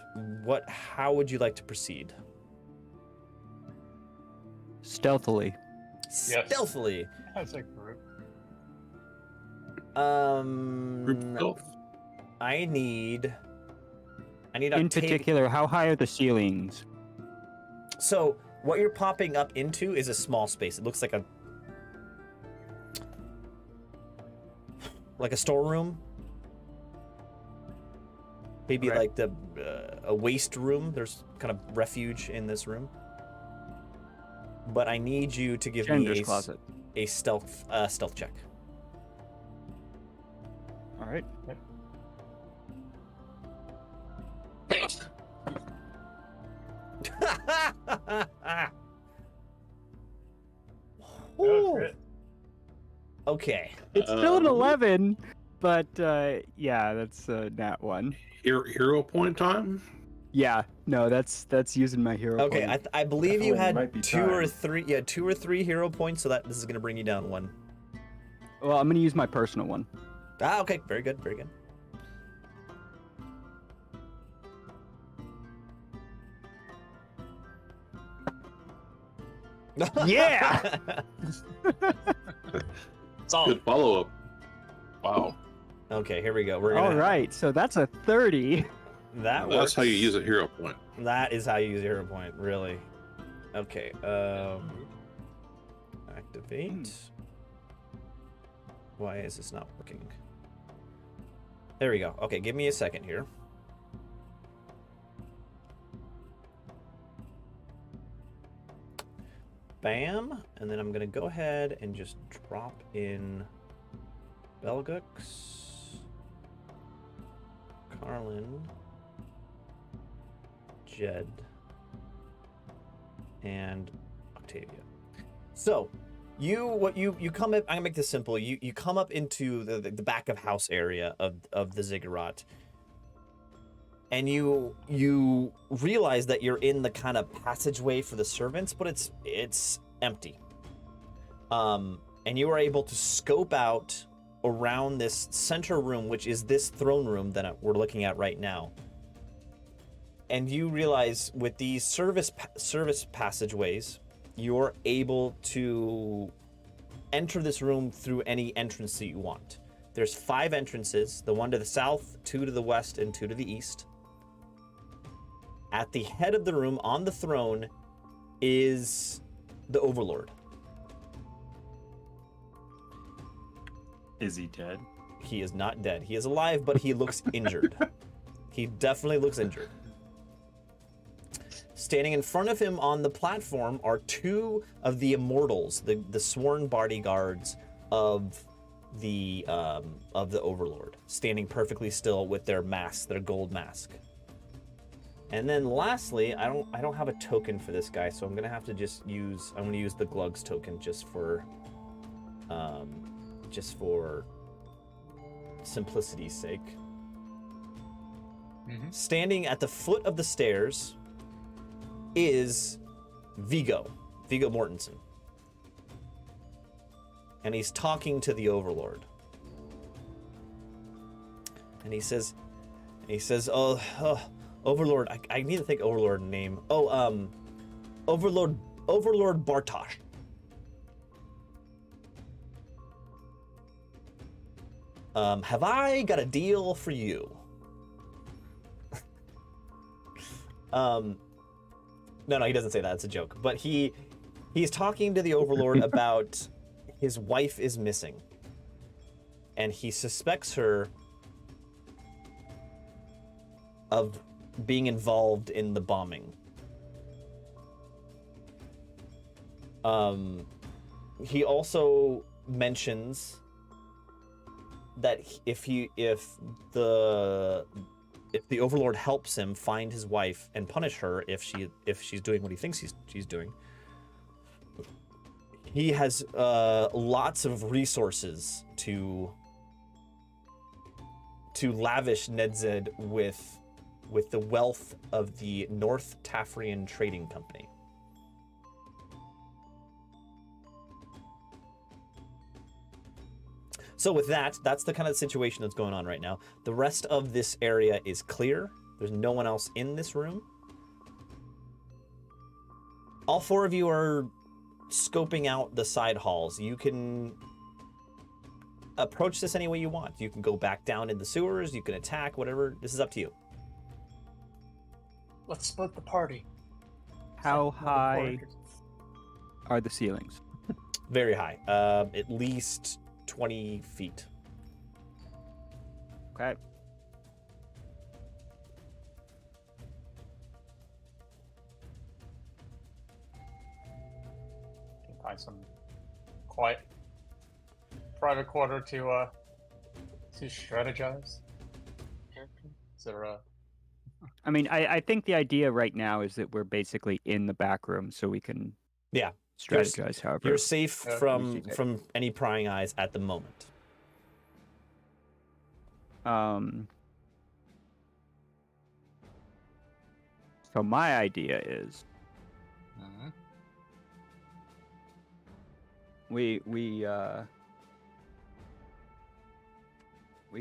How would you like to proceed?
Stealthily.
Yes.
Stealthily.
As a group.
Group stealth.
I need
In particular, how high are the ceilings?
So what you're popping up into is a small space. It looks like a storeroom. Maybe
Okay.
like a waste room. There's kind of refuge in this room. But I need you to give
Gender's
me
closet.
a stealth check.
All right.
Oh,
Ooh.
shit.
Okay.
It's still an
Um,
11, but yeah, that's nat 1.
Hero point time.
Yeah, no, that's using my hero
Okay,
point.
I believe you
Definitely
had
might be
2 or
time.
3. Yeah, 2 or 3 hero points, so that this is gonna bring you down 1.
Well, I'm gonna use my personal one.
Ah, okay, very good, very good.
Yeah!
Solid.
Good follow up. Wow.
Okay, here we go. We're gonna.
All right, so that's a 30.
That works.
That's how you use a hero point.
That is how you use a hero point, really. Okay. Activate. Why is this not working? There we go. Okay, give me a second here. Bam, and then I'm gonna go ahead and just drop in Belgux, Carlin, Jed, and Octavia. So, you come up. I'm gonna make this simple. You come up into the back of house area of the ziggurat, and you realize that you're in the kind of passageway for the servants, but it's empty. And you are able to scope out around this center room, which is this throne room that we're looking at right now. And you realize with these service passageways, you're able to enter this room through any entrance that you want. There's 5 entrances, the one to the south, 2 to the west, and 2 to the east. At the head of the room, on the throne, is the Overlord.
Is he dead?
He is not dead. He is alive, but he looks injured. He definitely looks injured. Standing in front of him on the platform are 2 of the immortals, the sworn bodyguards of the Overlord, standing perfectly still with their mask, their gold mask. And then lastly, I don't have a token for this guy, so I'm gonna have to I'm gonna use the Glugs token just for simplicity's sake.
Mhm.
Standing at the foot of the stairs is Viggo Mortensen. And he's talking to the Overlord. And he says, oh, Overlord, I need to think Overlord name. Overlord Bartosz. Have I got a deal for you? No, he doesn't say that. It's a joke. But he's talking to the Overlord about his wife is missing. And he suspects her of being involved in the bombing. He also mentions that if the Overlord helps him find his wife and punish her if she's doing what he thinks she's doing, he has lots of resources to lavish Nedzed with the wealth of the North Tafrian Trading Company. So with that's the kind of situation that's going on right now. The rest of this area is clear. There's no one else in this room. All 4 of you are scoping out the side halls. You can approach this any way you want. You can go back down in the sewers, you can attack, whatever. This is up to you.
Let's split the party.
How
Another
high
quarter.
are the ceilings?
Very high. At least 20 feet.
Okay.
Can find some quiet private quarter to to strategize? Character? Is there a...
I mean, I think the idea right now is that we're basically in the back room, so we can
Yeah.
strategize however.
You're safe from
see fit.
from any prying eyes at the moment.
So my idea is we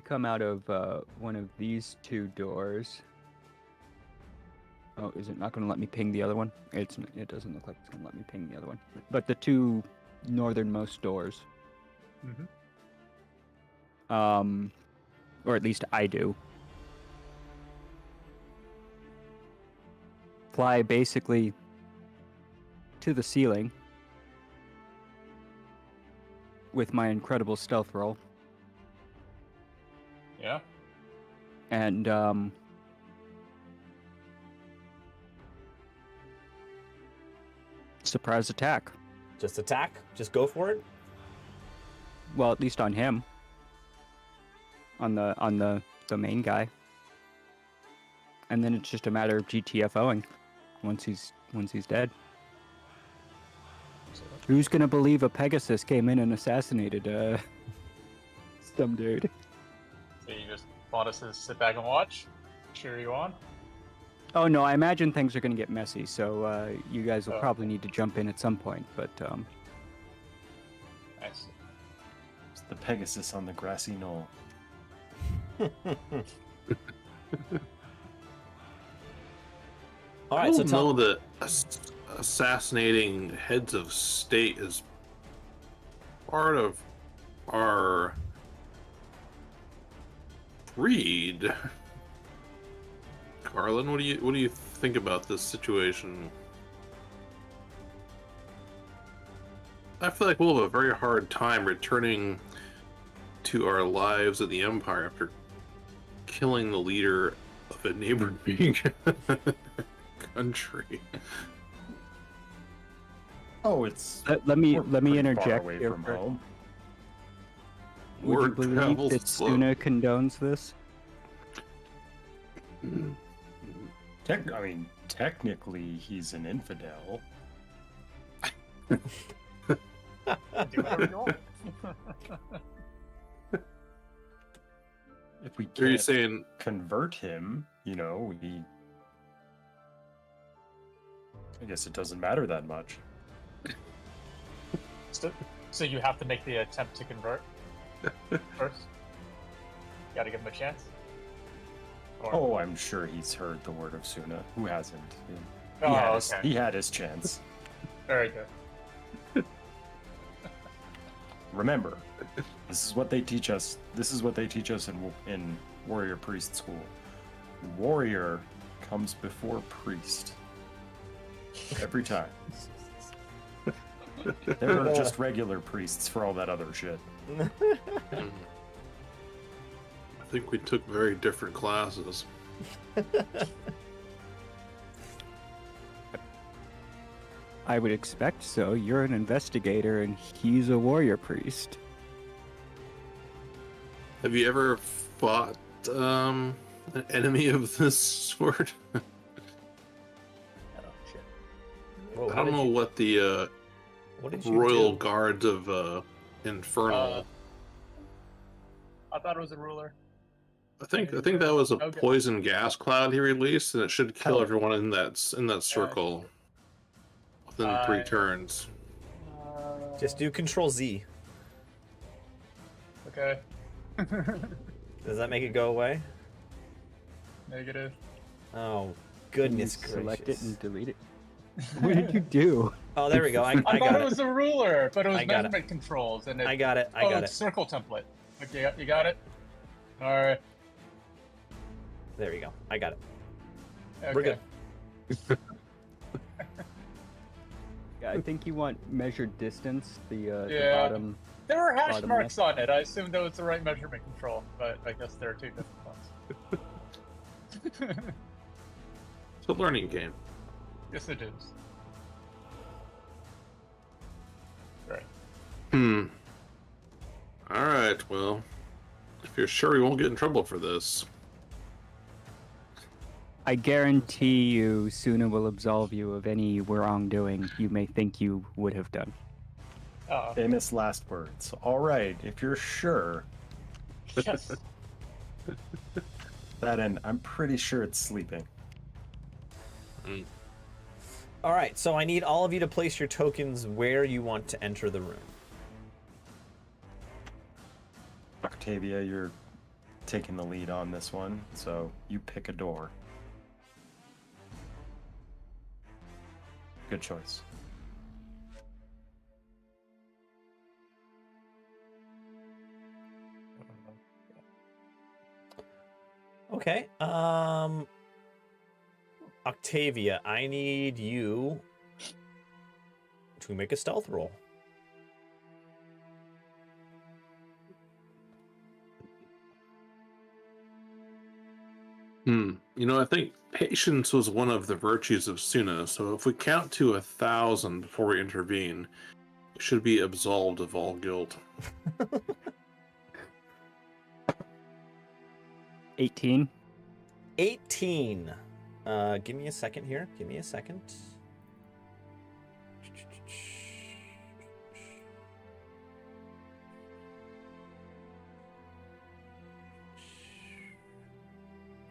come out of one of these two doors. Oh, is it not going to let me ping the other one? It doesn't look like it's going to let me ping the other one. But the two northernmost doors. Or at least I do. Fly basically to the ceiling with my incredible stealth roll.
Yeah?
And surprise attack.
Just attack. Just go for it.
Well, at least on him. On the main guy. And then it's just a matter of GTFOing once he's dead. Who's gonna believe a Pegasus came in and assassinated some dude?
So you just want us to sit back and watch? Cheer you on?
Oh no, I imagine things are gonna get messy, so you guys will
Oh.
probably need to jump in at some point, but
Nice.
It's the Pegasus on the grassy knoll.
All
I
right, so
don't know that assassinating heads of state is part of our creed. Carlin, what do you think about this situation? I feel like we'll have a very hard time returning to our lives at the Empire after killing the leader of a neighboring country.
Oh, it's
let me
we're pretty far
interject
away
here
from
first.
home.
Would you
Word
believe
travels
that
slow.
Suna condones this?
I mean, technically, he's an infidel.
Do whatever you want.
If we
Are you
can't
saying
convert him, I guess it doesn't matter that much.
So you have to make the attempt to convert first? Gotta give him a chance? Or...
Oh, I'm sure he's heard the word of Suna. Who hasn't?
Oh,
Okay.
okay.
He had his chance.
Very good.
Remember, this is what they teach us. This is what they teach us in Warrior Priest School. Warrior comes before priest. Every time. There are just regular priests for all that other shit.
I think we took very different classes.
I would expect so. You're an investigator and he's a warrior priest.
Have you ever fought an enemy of this sort?
Oh, shit. Whoa,
I don't know what the
what did you
Royal
do?
Guards of Infernal.
I thought it was a ruler.
I think that was a
Okay.
poison gas cloud he released, and it should kill
Oh.
everyone in that circle within 3 turns.
Just do Control Z.
Okay.
Does that make it go away?
Negative.
Oh, goodness
Can you select
gracious.
it and delete it. What did you do?
Oh, there we go. I
I thought
got
it
it.
was a ruler, but it was
I got it.
measurement controls, and it.
I got it. I
oh,
got
it's
it.
circle template. Okay, you got it. All right.
There we go. I got it.
Okay.
We're good.
Yeah, I think you want measured distance, the
Yeah.
bottom.
There were hash
Bottom
marks on it. I assumed that was the right measurement control, but I guess there are 2 different ones.
It's a learning game.
Yes, it is. Right.
All right. Well, if You're sure we won't get in trouble for this?
I guarantee you, Suna will absolve you of any wrongdoing you may think you would have done.
Oh,
Famous last words. All right, if you're sure.
yes.
That end, I'm pretty sure it's sleeping.
All right, so I need all of you to place your tokens where you want to enter the room.
Octavia, you're taking the lead on this one, so you pick a door. Good choice.
Okay. Octavia, I need you to make a stealth roll.
You know, I think patience was one of the virtues of Suna, so if we count to 1,000 before we intervene, we should be absolved of all guilt.
18.
18. Give me a second here. Give me a second.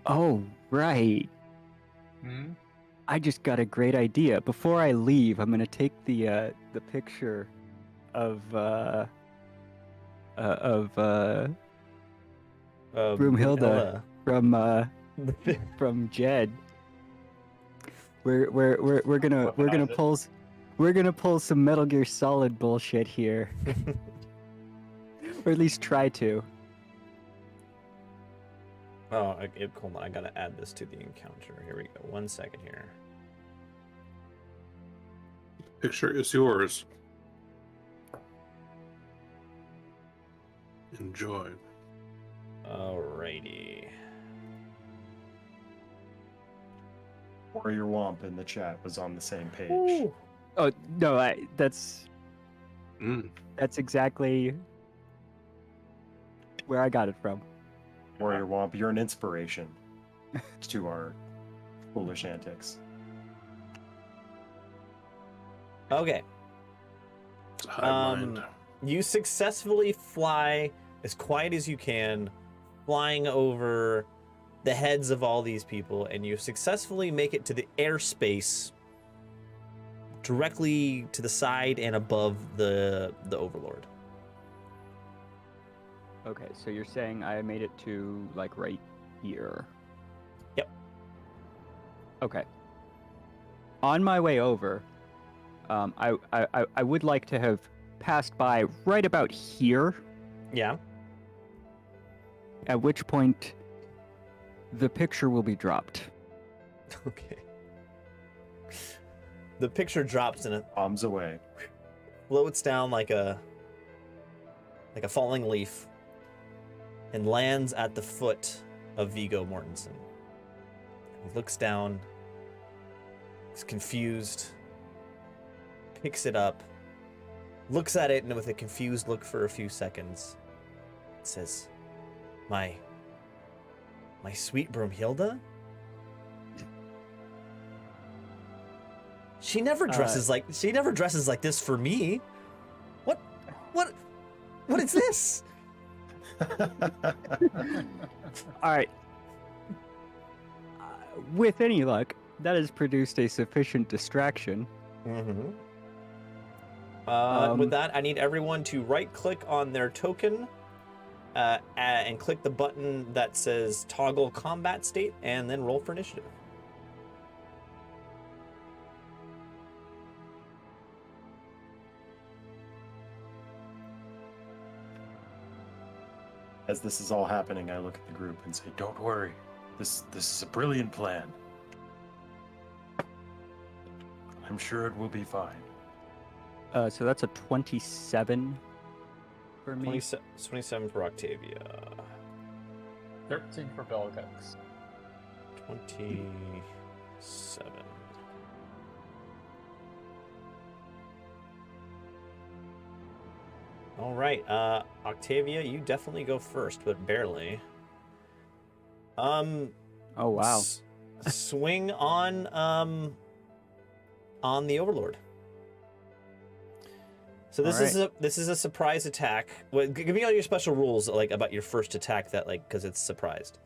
Oh, right.
Hmm?
I just got a great idea. Before I leave, I'm gonna take the picture of Broomhilda from Jed. We're gonna pull some Metal Gear Solid bullshit here, or at least try to.
Oh, hold on. I gotta add this to the encounter. Here we go. 1 second here.
Picture is yours. Enjoy.
Alrighty.
Warrior Womp in the chat was on the same page.
Ooh.
Oh no, that's
Mm.
exactly where I got it from.
Warrior Womp, you're an inspiration to our foolish antics.
Okay.
It's a hive mind.
You successfully fly as quiet as you can, flying over the heads of all these people, and you successfully make it to the airspace directly to the side and above the Overlord.
Okay, so you're saying I made it to like right here.
Yep.
Okay. On my way over, I would like to have passed by right about here,
Yeah.
at which point the picture will be dropped.
Okay. The picture drops and it
Bombs away.
floats down like a falling leaf and lands at the foot of Viggo Mortensen. He looks down, is confused, picks it up, looks at it, and with a confused look for a few seconds, says, My sweet Broomhilda? She never dresses like this for me. What is this?
All right. With any luck, that has produced a sufficient distraction.
Mm-hmm.
Um,
With that, I need everyone to right-click on their token and click the button that says Toggle Combat State, and then roll for initiative.
As this is all happening, I look at the group and say, "Don't worry. This is a brilliant plan. I'm sure it will be fine."
So that's a 27 for me.
27 for Octavia.
13 for Belgax.
27. All right, Octavia, you definitely go first, but barely.
Oh wow.
Swing on the Overlord. So this is a surprise attack. Well, give me all your special rules, like about your first attack, that like because it's surprised.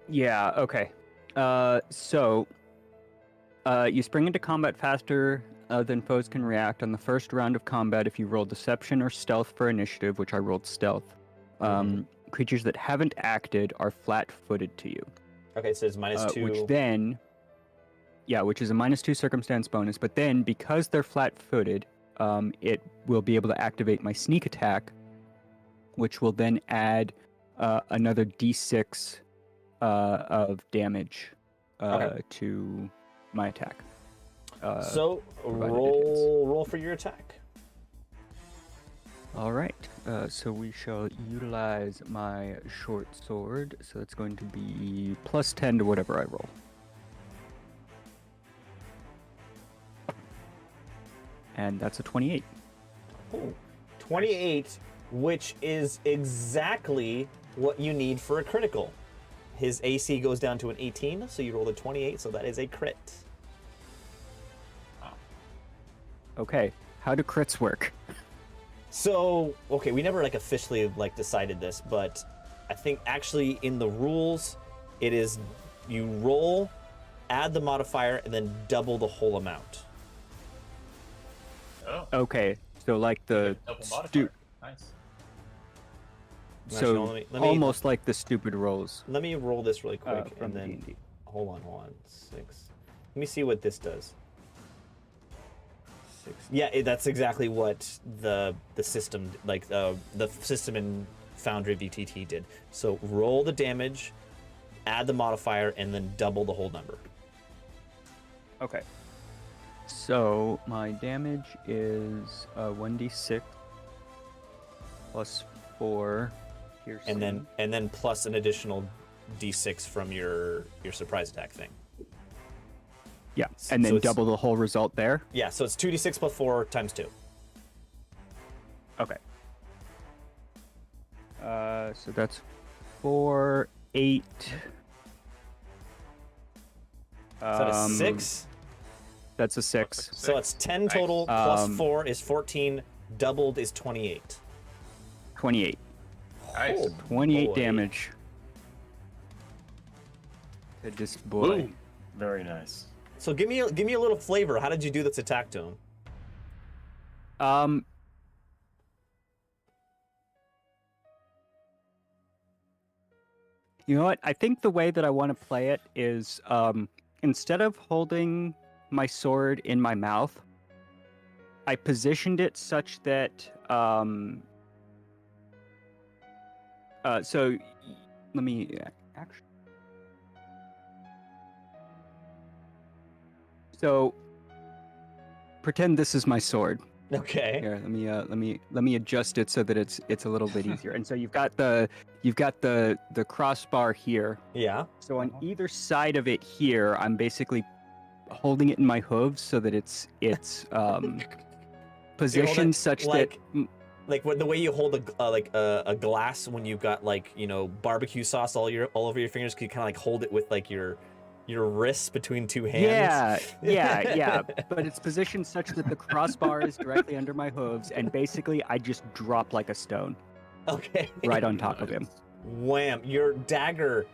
Yeah. Okay. So you spring into combat faster than foes can react on the first round of combat if you roll Deception or Stealth for initiative, which I rolled Stealth. Creatures that haven't acted are flat-footed to you.
Okay, so it's -2.
Which then, which is a -2 circumstance bonus. But then, because they're flat-footed, it will be able to activate my sneak attack, which will then add another d6 of damage to my attack.
So roll for your attack.
All right. So we shall utilize my short sword. So it's going to be +10 to whatever I roll. And that's a 28.
Oh, 28, which is exactly what you need for a critical. His AC goes down to an 18, so you rolled a 28, so that is a crit.
Okay, how do crits work?
So, okay, we never like officially like decided this, but I think actually in the rules, it is you roll, add the modifier, and then double the whole amount.
Oh,
Okay, so like the
double modifier. Nice.
so
Actually, let me-
almost like the stupid rolls
Let me roll this really quick,
from
and then
D&D.
hold on, 6. Let me see what this does. 6. Yeah, that's exactly what the system, like the system in Foundry VTT did. So roll the damage, add the modifier, and then double the whole number.
Okay. So my damage is 1d6 plus 4 piercing.
And then plus an additional d6 from your surprise attack thing.
Yeah, and then
so it's-
double the whole result there.
Yeah, so it's 2d6 plus 4 times 2.
Okay. So that's 4, 8.
Is that a 6?
That's a 6.
So it's 10 total,
Nice.
plus 4 is 14, doubled is 28.
28.
Nice.
Oh,
28
boy.
damage. To this boy.
Boom.
Very nice.
So give me a little flavor. How did you do this attack to him?
You know what? I think the way that I want to play it is instead of holding my sword in my mouth, I positioned it such that so let me actually. So pretend this is my sword.
Okay.
Here, let me adjust it so that it's a little bit easier. And so you've got the crossbar here.
Yeah.
So on either side of it here, I'm basically holding it in my hooves so that it's positioned such
like-
that
Like the way you hold a glass when you've got like, you know, barbecue sauce all over your fingers, you kind of like hold it with like your wrists between two hands.
yeah. But it's positioned such that the crossbar is directly under my hooves, and basically I just drop like a stone
Okay.
right on top of him.
Wham! Your dagger.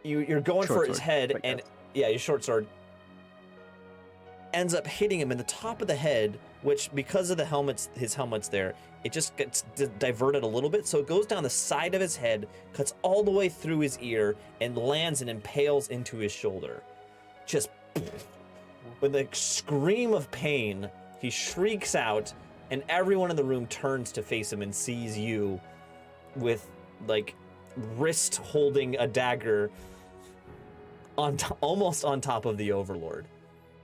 You're going
Short
for his
sword,
head,
but
and
yes.
your short sword ends up hitting him in the top of the head, which because of his helmet's there, it just gets diverted a little bit, so it goes down the side of his head, cuts all the way through his ear, and lands and impales into his shoulder. Just with a scream of pain, he shrieks out, and everyone in the room turns to face him and sees you with like wrist holding a dagger almost on top of the Overlord.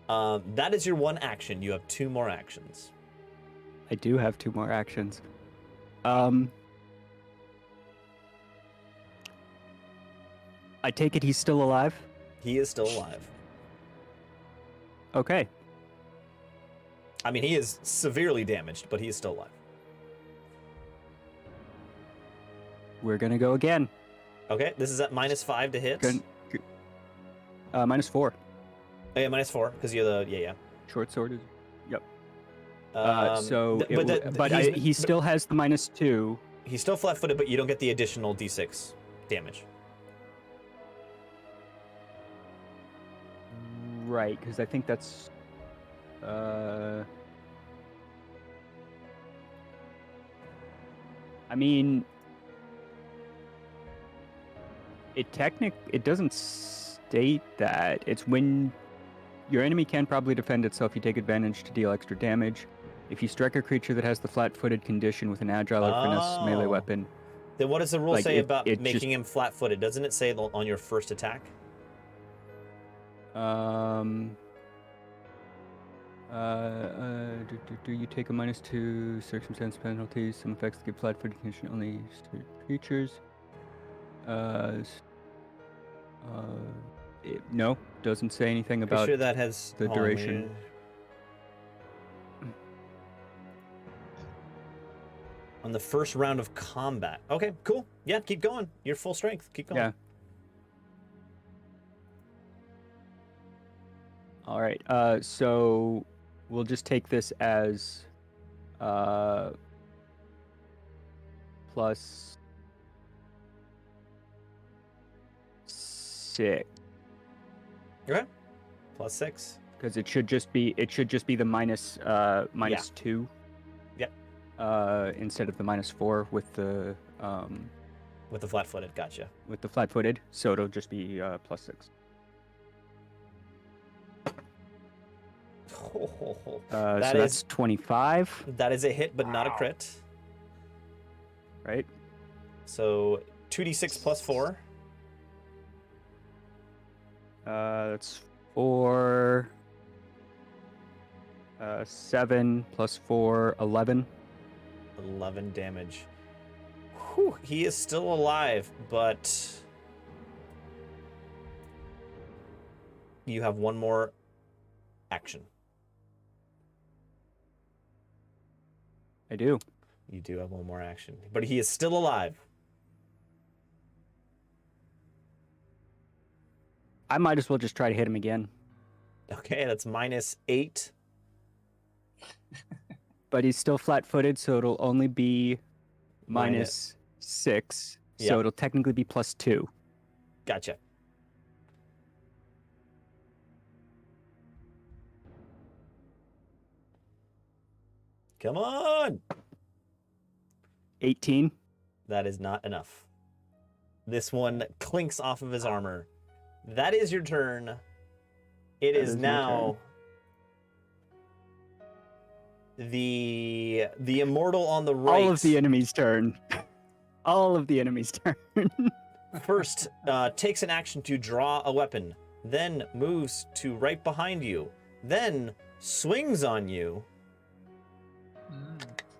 That is your one action. You have 2 more actions.
I do have 2 more actions. I take it he's still alive?
He is still alive.
Okay.
I mean, he is severely damaged, but he is still alive.
we're gonna go again.
Okay, this is at -5 to hit.
-4.
Oh, yeah, -4 because you're the yeah.
Short sword is. Yep. He still has the -2.
He's still flat-footed, but you don't get the additional d6 damage.
Right, because I think that's. I mean, it doesn't state that. It's when your enemy can probably defend itself, you take advantage to deal extra damage. If you strike a creature that has the flat-footed condition with an agile or finesse melee weapon.
Then what does the rule say about
it
making him flat-footed? Doesn't it say on your first attack?
You take a -2 circumstance penalties. Some effects give flat-footed condition only to creatures. No, doesn't say anything about
sure that has
the duration.
On the first round of combat. Okay, cool. Yeah, keep going. You're full strength. Keep going.
Yeah. All right. So we'll just take this as +6.
Okay. +6.
Because it should just be the -2.
Yep.
Instead of the -4 with the
flat-footed. Gotcha.
With the flat-footed, so it'll just be +6. So that's 25.
That is a hit, but not a crit.
Right.
So 2d6 +4.
That's 4. 7 + 4, 11.
11 damage. Whew, he is still alive, but you have one more action.
I do.
You do have one more action, but he is still alive.
I might as well just try to hit him again.
Okay, that's -8.
But he's still flat-footed, so it'll only be -6. So
Yep.
it'll technically be +2.
Gotcha. Come on!
18.
That is not enough. This one clinks off of his armor. That is your turn. It is now the immortal on the right.
All of the enemy's turn. All of the enemy's turn.
First, takes an action to draw a weapon, then moves to right behind you, then swings on you,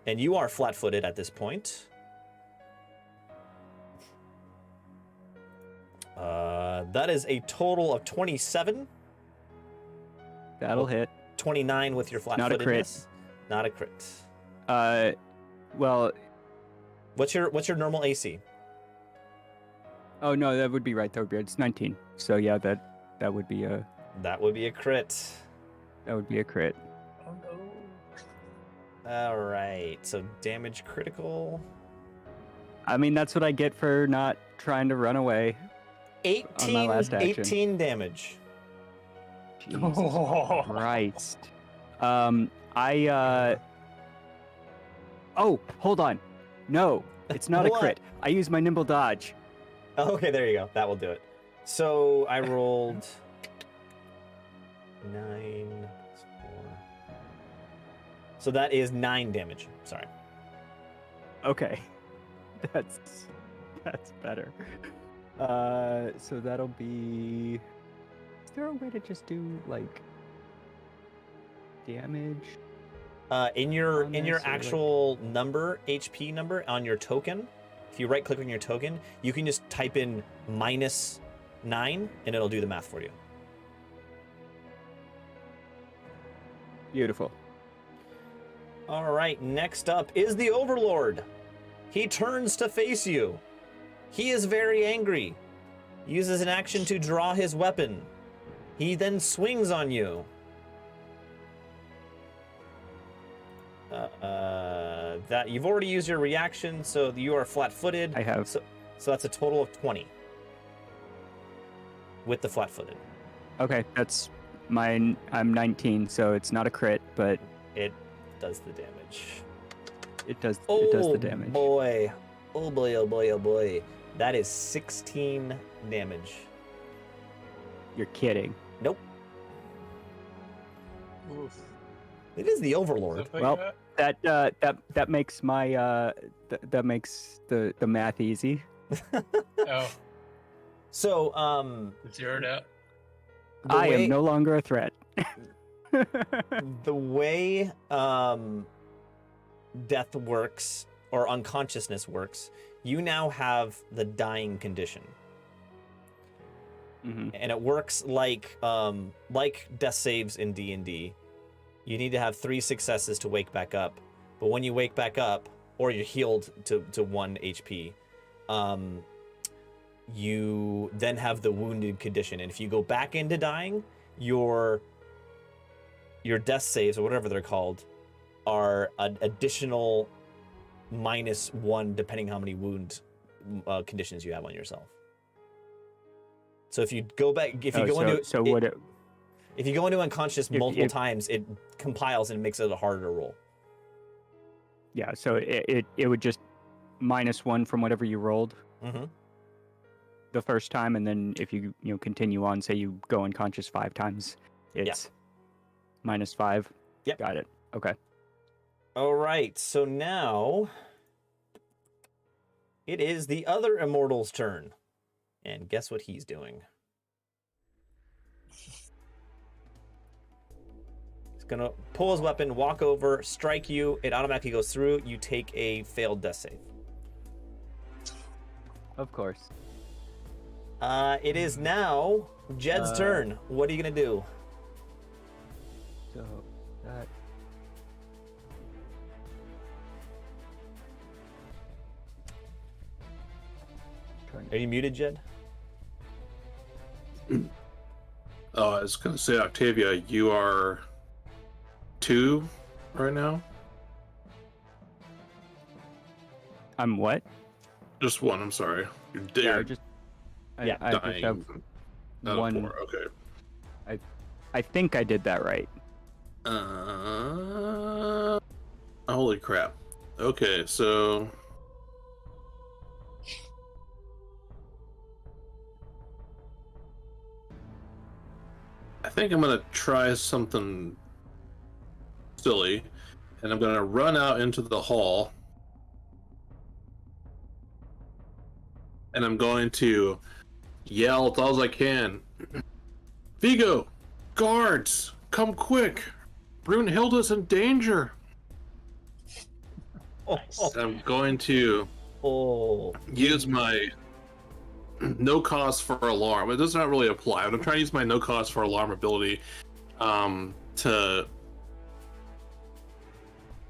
and you are flat-footed at this point. That is a total of 27.
That'll hit.
29 with your flat-footedness. Not a crit.
Well.
What's your normal AC?
Oh no, that would be right. That would be right. It's 19. So yeah, that would be a.
That would be a crit.
That would be a crit.
Oh no.
All right. So damage critical.
I mean, that's what I get for not trying to run away.
18 damage.
Jesus Christ. Oh, hold on. No, it's not a crit. I use my nimble dodge.
Oh, okay, there you go. That will do it. So I rolled 9 4. So that is 9 damage. Sorry.
Okay. That's better. So that'll be. Is there a way to just do like damage?
In your actual number, HP number on your token, if you right click on your token, you can just type in -9 and it'll do the math for you.
Beautiful.
All right, next up is the Overlord. He turns to face you. He is very angry. Uses an action to draw his weapon. He then swings on you. That you've already used your reaction, so you are flat-footed.
I have.
So that's a total of 20 with the flat-footed.
Okay, that's mine. I'm 19, so it's not a crit, but
It does the damage.
it does the damage.
Boy. Oh boy, oh boy, oh boy. That is 16 damage.
You're kidding.
Nope.
Oof.
It is the Overlord.
Stuff like
Well,
that.
That makes my that makes the math easy.
Oh,
So,
zeroed out.
the
I
way,
am no longer a threat.
the way death works, or unconsciousness works, you now have the dying condition.
Mhm.
And it works like death saves in D&D. You need to have 3 successes to wake back up. But when you wake back up, or you're healed to 1 HP, you then have the wounded condition. And if you go back into dying, your death saves, or whatever they're called, are an additional -1 depending how many wound conditions you have on yourself. So if you go back, if you go into if you go into unconscious multiple times, it compiles and makes it a harder to roll.
Yeah, so it would just -1 from whatever you rolled
Mm-hmm.
the first time, and then if you continue on, say you go unconscious 5 times, it's -5.
Yep.
Got it. Okay.
All right, so now it is the other immortal's turn. And guess what he's doing? He's gonna pull his weapon, walk over, strike you. It automatically goes through. You take a failed death save.
Of course.
It is now Jed's turn. What are you gonna do?
So that.
Are you muted, Jed?
Oh, I was gonna say, Octavia, you are 2 right now.
I'm what?
Just 1. I'm sorry. You're
Yeah,
dead.
I just
Yeah,
I just
dying.
have
Out of
one.
4. Okay.
I think I did that right.
Holy crap. Okay, so I think I'm gonna try something silly, and I'm gonna run out into the hall, and I'm going to yell as loud as I can, Vigo, guards, come quick! Brunhilda's in danger!
Oh,
I'm going to use my no cause for alarm. It does not really apply, but I'm trying to use my no cause for alarm ability to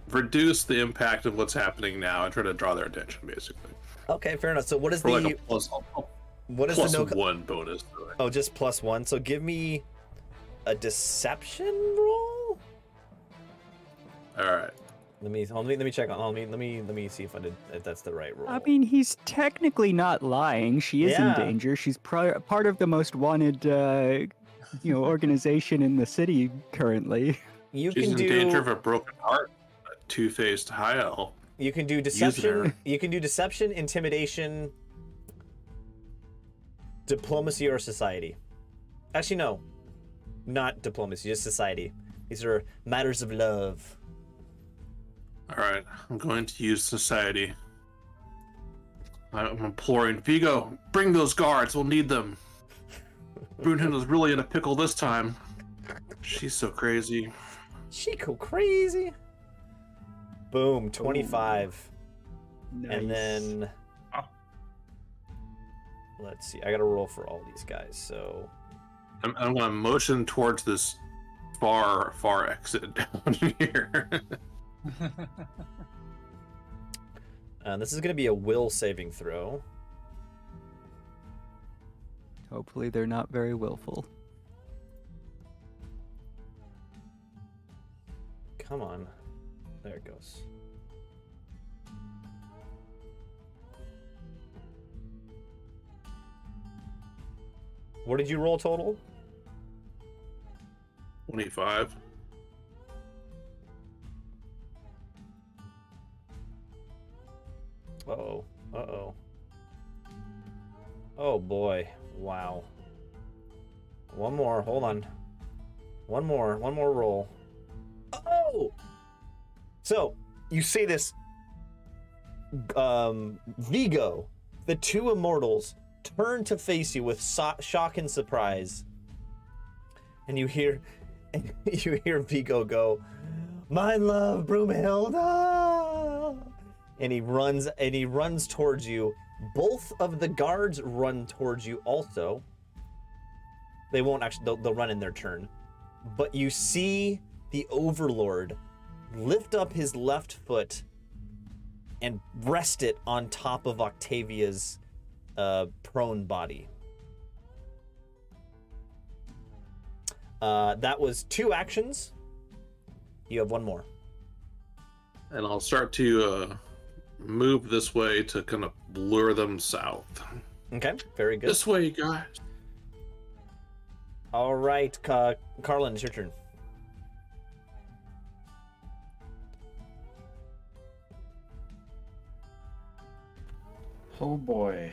reduce the impact of what's happening now and try to draw their attention, basically.
Okay, fair enough. So what is
For
the
like a plus
the no?
1 bonus.
Oh, just +1. So give me a deception roll.
All right.
Let me check on. Let me see if that's the right roll.
I mean, he's technically not lying. She is in
Yeah.
danger. She's part of the most wanted, organization in the city currently.
you
She's
can
in
do
danger of a broken heart. A two-faced high elf.
you can do
her.
deception. You can do deception, intimidation, diplomacy, or society. Actually, no, not diplomacy, just society. These are matters of love.
All right, I'm going to use society. I'm imploring Vigo, bring those guards. We'll need them. Brunhilde's really in a pickle this time. She's so crazy.
She go crazy. Boom, 25. And then let's see. I gotta roll for all these guys. So
I'm going to motion towards this far exit down here.
this is gonna be a will saving throw.
Hopefully they're not very willful.
Come on. There it goes. What did you roll total?
25.
Uh-oh. Uh-oh. Oh boy. Wow. One more. Hold on. One more roll. Oh! So, you say this Vigo, the two immortals turn to face you with shock and surprise. And you hear Vigo go, "My love, Broomhilda!" And he runs towards you. Both of the guards run towards you also. They won't actually, they'll run in their turn. But you see the Overlord lift up his left foot and rest it on top of Octavia's prone body. That was 2 actions. You have one more.
And I'll start to move this way to kind of lure them south.
Okay, very good.
This way, guys.
All right, Carlin, it's your turn.
Oh boy.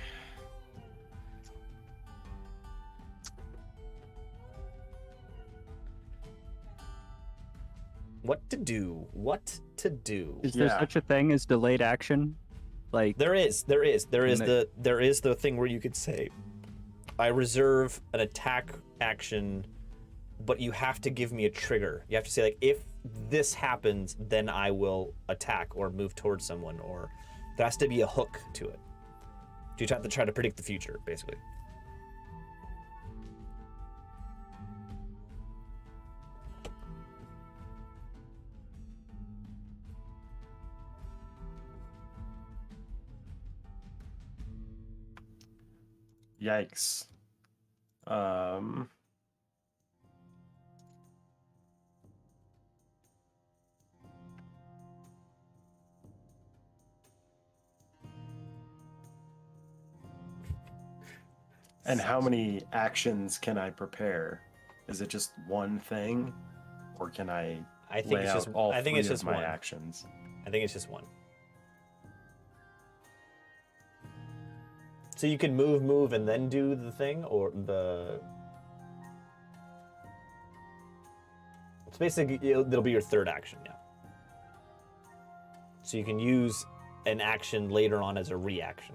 What to do? What to do?
Is there
Yeah.
such a thing as delayed action? Like,
There is
And
the thing where you could say, I reserve an attack action, but you have to give me a trigger. You have to say, like, if this happens, then I will attack or move towards someone, or there has to be a hook to it. You have to try to predict the future, basically.
Yikes. And how many actions can I prepare? Is it just one thing, or can I
I think
lay
it's
out
just.
all
I think
three
it's just
of my
one.
actions?
I think it's just one. So you can move, and then do the thing, or the. It's basically it'll be your third action, yeah. So you can use an action later on as a reaction.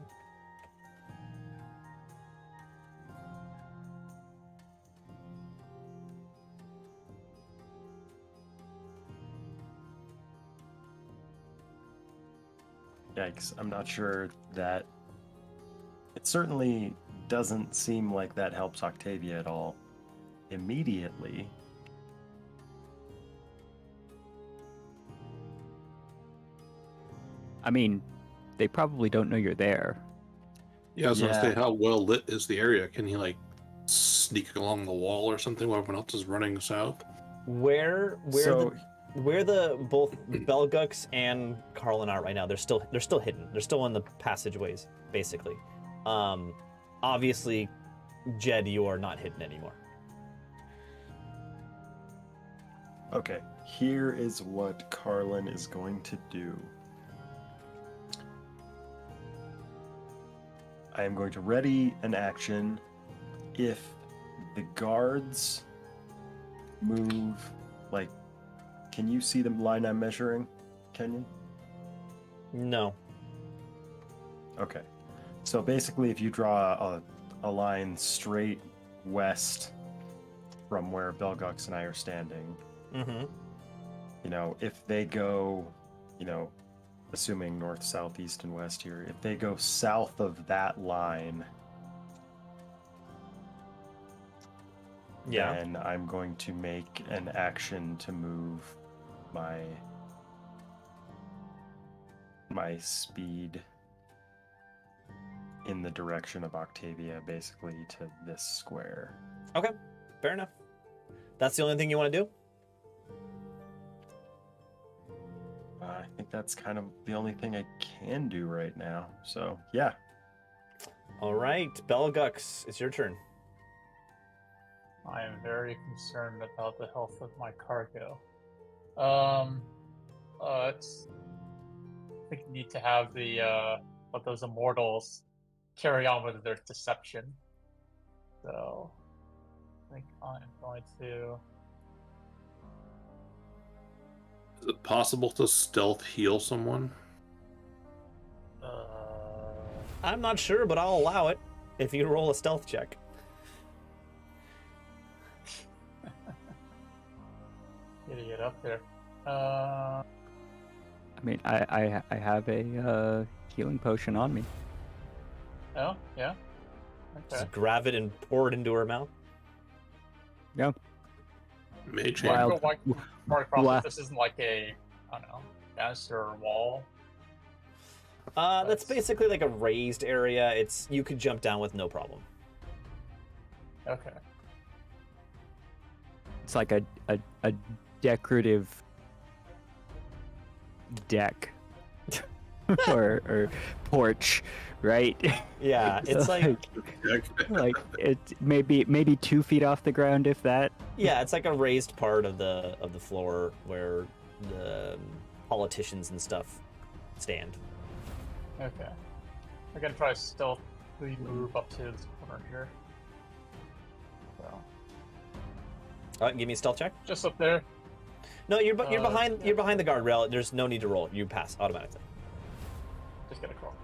Yikes. I'm not sure that. It certainly doesn't seem like that helps Octavia at all immediately.
I mean, they probably don't know you're there.
Yeah, I was gonna
Yeah.
say, how well lit is the area? Can he like sneak along the wall or something while everyone else is running south?
Where
So,
the both Belgux and Carlin are right now, they're still hidden. They're still in the passageways, basically. Obviously, Jed, you are not hidden anymore.
okay, here is what Carlin is going to do. I am going to ready an action if the guards move, like, can you see the line I'm measuring, Kenyon?
No.
Okay. So basically, if you draw a line straight west from where Belgux and I are standing,
Mm-hmm.
you know, if they go, you know, assuming north, south, east, and west here, if they go south of that line,
Yeah.
then I'm going to make an action to move my speed in the direction of Octavia, basically to this square.
Okay, fair enough. That's the only thing you want to do?
I think that's kind of the only thing I can do right now. So, yeah.
All right, Belgux, it's your turn.
I am very concerned about the health of my cargo. It's, I think you need to have the of those immortals carry on with their deception. So I think I'm going to.
Is it possible to stealth heal someone?
I'm not sure, but I'll allow it if you roll a stealth check.
Get up there.
I mean, I have a healing potion on me.
Oh, yeah. Okay.
Just grab it and pour it into her mouth.
Yeah.
Mage
Yeah,
hand.
Wild.
go more across.
Wow.
This isn't like a, I don't know, fence or wall.
That's basically like a raised area. You could jump down with no problem.
Okay.
It's like a decorative deck or porch, right?
Yeah, it's like
like it's maybe 2 feet off the ground, if that.
yeah, it's like a raised part of the floor where the politicians and stuff stand.
Okay. I'm gonna try to stealthily move up to this corner here. So,
All right, give me a stealth check.
just up there.
No, you're behind
yeah.
you're behind the guardrail. There's no need to roll. You pass automatically.
Just gonna crawl.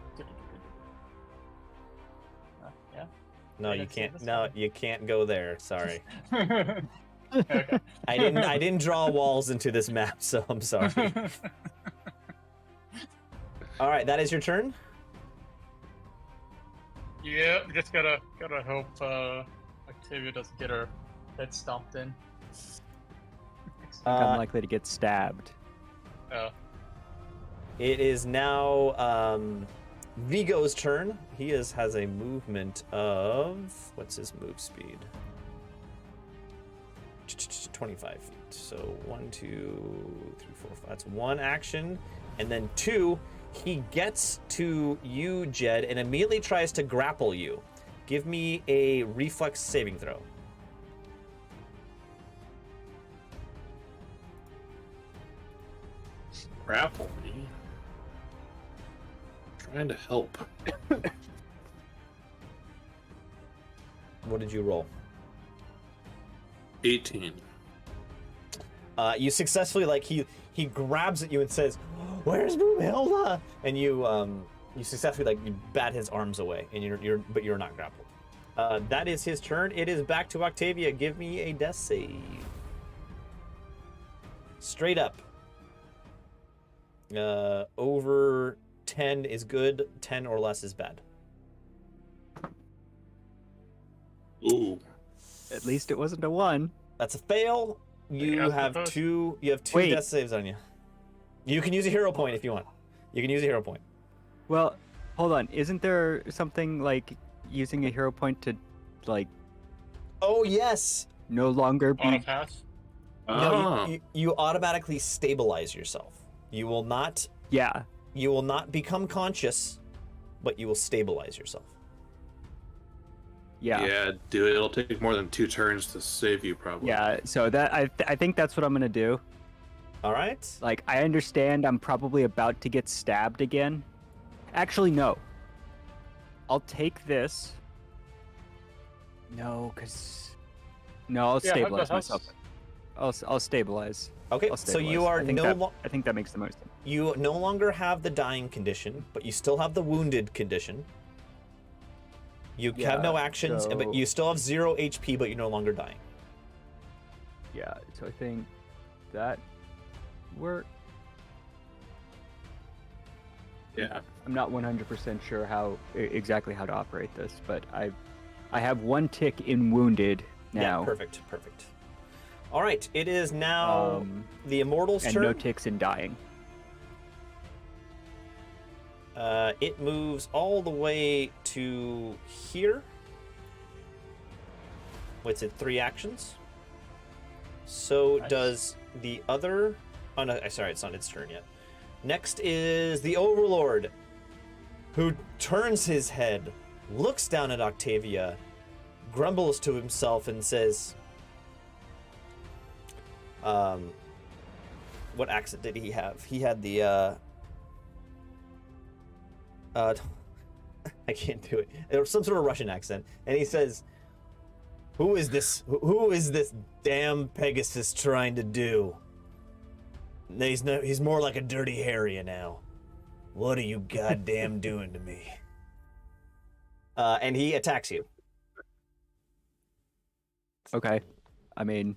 Yeah.
No,
I
you
didn't see
can't.
this
No,
one.
you can't go there. Sorry.
Okay.
I didn't draw walls into this map, so I'm sorry. All right, that is your turn.
Yeah, just gotta hope Octavia doesn't get her head stomped in.
I'm likely to get stabbed.
It is now Vigo's turn. He has a movement of, what's his move speed? 25 feet. So 1, 2, 3, 4, 5. That's one action, and then 2. He gets to you, Jed, and immediately tries to grapple you. Give me a reflex saving throw.
Grapple me. Trying to help.
What did you roll?
18.
You successfully, like, he grabs at you and says, "Where's Boomhilda?" And you successfully, like, you bat his arms away, and you're not grappled. That is his turn. It is back to Octavia. Give me a death save. Straight up. Over 10 is good. 10 or less is bad.
Ooh.
At least it wasn't a 1.
That's a fail. You
Yeah,
have
suppose.
two. You have 2
Wait.
death saves on you. You can use a hero point if you want. You can use a hero point.
Well, hold on. Isn't there something like using a hero point to, like,
Oh yes.
no longer
Auto
be?
pass.
No,
Ah.
you automatically stabilize yourself. You will not
Yeah.
become conscious, but you will stabilize yourself.
Yeah.
Yeah, do it. It'll take more than 2 turns to save you, probably.
Yeah. So that I think that's what I'm gonna do.
All right.
Like, I understand I'm probably about to get stabbed again. Actually, no. I'll take this. No, I'll
Yeah,
stabilize
that's-
myself. I'll stabilize.
Okay.
I'll
So you
stabilize.
are
I think that makes the most sense.
you no longer have the dying condition, but you still have the wounded condition. You have no
Yeah,
actions,
so-
but you still have 0 HP, but you're no longer dying.
Yeah. So I think that
Yeah.
I'm not 100% sure exactly how to operate this, but I have 1 tick in wounded now.
Yeah, perfect. All right, it is now the Immortal's
and
turn.
no ticks in dying.
It moves all the way to here. What's it? 3 actions. So
Nice.
does the other. Oh no! Sorry, it's not its turn yet. Next is the Overlord, who turns his head, looks down at Octavia, grumbles to himself, and says, what accent did he have? He had the, I can't do it. There was some sort of Russian accent. And he says, Who is this damn Pegasus trying to do? He's more like a dirty Harrier now. What are you goddamn doing to me? And he attacks you.
Okay. I mean,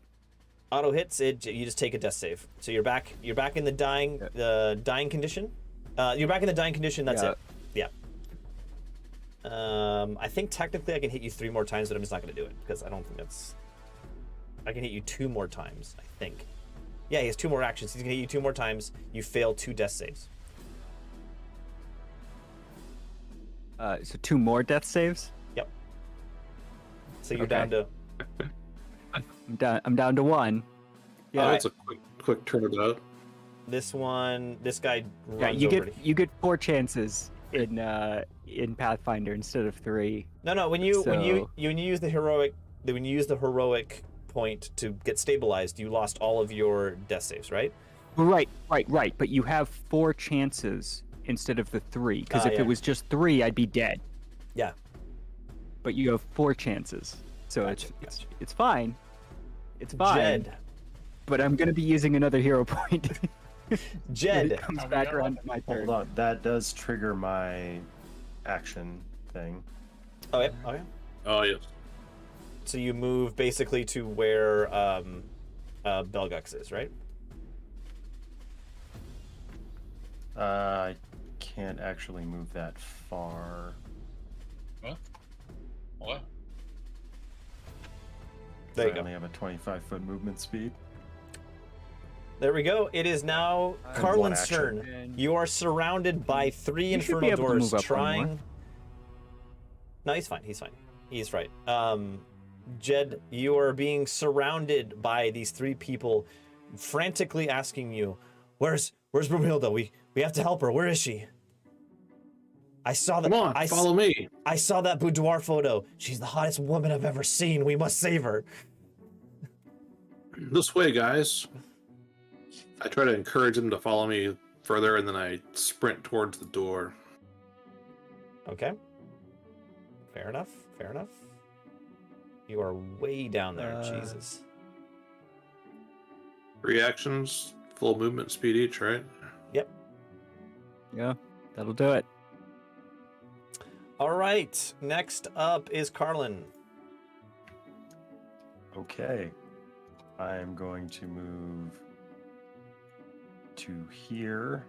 Auto hits it. You just take a death save. So you're back in the dying condition. You're back in the dying condition. That's
Yeah.
it. Yeah. I think technically I can hit you 3 more times, but I'm just not going to do it because I don't think that's. I can hit you 2 more times. I think. Yeah, he has 2 more actions. He's going to hit you 2 more times. You fail 2 death saves.
so 2 more death saves.
Yep. So you're
Okay.
down to.
I'm down to 1.
Yeah,
All
that's a quick turn it out.
This guy runs
Yeah, you
over
get
to-
you get 4 chances in Pathfinder instead of 3.
No. When you
So-
use the heroic point to get stabilized, you lost all of your death saves, right?
Right. But you have 4 chances instead of the 3. Because if
yeah.
it was just 3, I'd be dead.
Yeah.
But you have 4 chances, so
Gotcha,
it's fine. It's fine.
Jed.
But I'm gonna be using another hero point. when
Jed.
it comes
Oh, we
back
got
around
one.
to my turn.
Hold on, that does trigger my action thing.
Oh yeah. Okay.
Oh yes.
So you move basically to where Belgux is, right?
I can't actually move that far.
What?
There you
I
go.
only have a 25-foot movement speed.
There we go. It is now
one
Carlin's
action.
turn. You are surrounded by 3
You should
infernal
be able to
doors
move up one more.
trying. No, he's fine. He's right. Jed, you are being surrounded by these 3 people, frantically asking you, "Where's Brumhilda? We have to help her. Where is she?" I saw that.
Come on, follow me.
I saw that boudoir photo. She's the hottest woman I've ever seen. We must save her.
This way, guys. I try to encourage them to follow me further, and then I sprint towards the door.
Okay. Fair enough. You are way down there. Jesus.
3 actions, full movement speed each, right?
Yep.
Yeah, that'll do it.
All right. Next up is Carlin.
Okay. I'm going to move to here,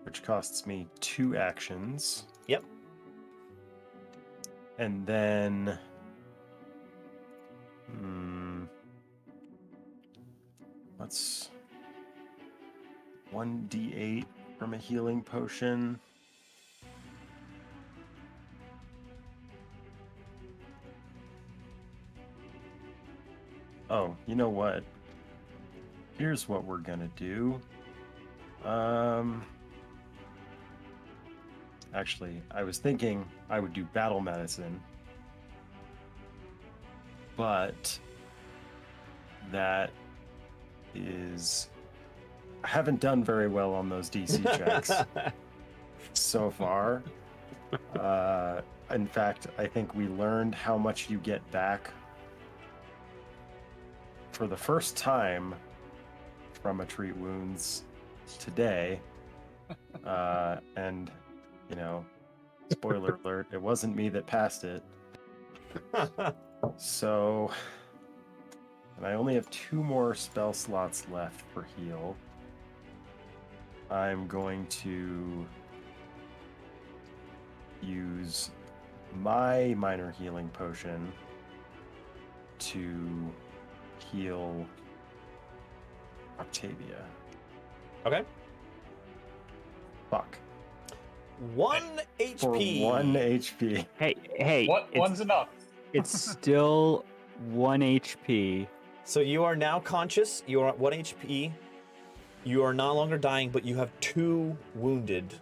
which costs me 2 actions.
Yep.
And then... let's... 1d8 from a healing potion. Oh, you know what? Here's what we're gonna do. Actually, I was thinking I would do battle medicine, but that is... I haven't done very well on those DC checks so far. In fact, I think we learned how much you get back for the first time from a treat wounds today. And, you know, spoiler alert, it wasn't me that passed it. So, and I only have 2 more spell slots left for heal. I'm going to use my minor healing potion to heal Octavia.
Okay.
Fuck.
1
For
HP.
1 HP.
Hey,
What
it's,
one's enough?
it's still 1 HP.
So you are now conscious. You are at 1 HP. You are no longer dying, but you have 2 wounded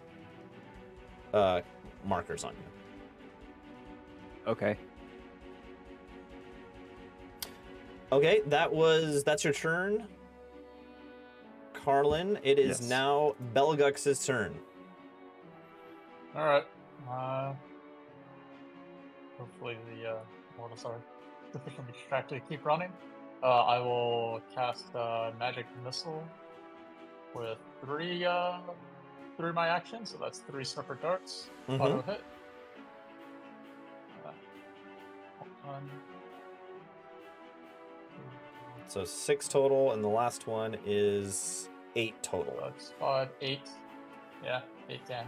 markers on you.
Okay.
Okay, that's your turn. Carlin, it is
Yes.
now Belgux's turn.
All right. Hopefully the mortals are sufficiently distracted to keep running. I will cast magic missile with 3 through my action, so that's 3 separate darts. Auto hit. One.
So 6 total, and the last one is 8 total.
That's 5, 8. Yeah, 8 damage.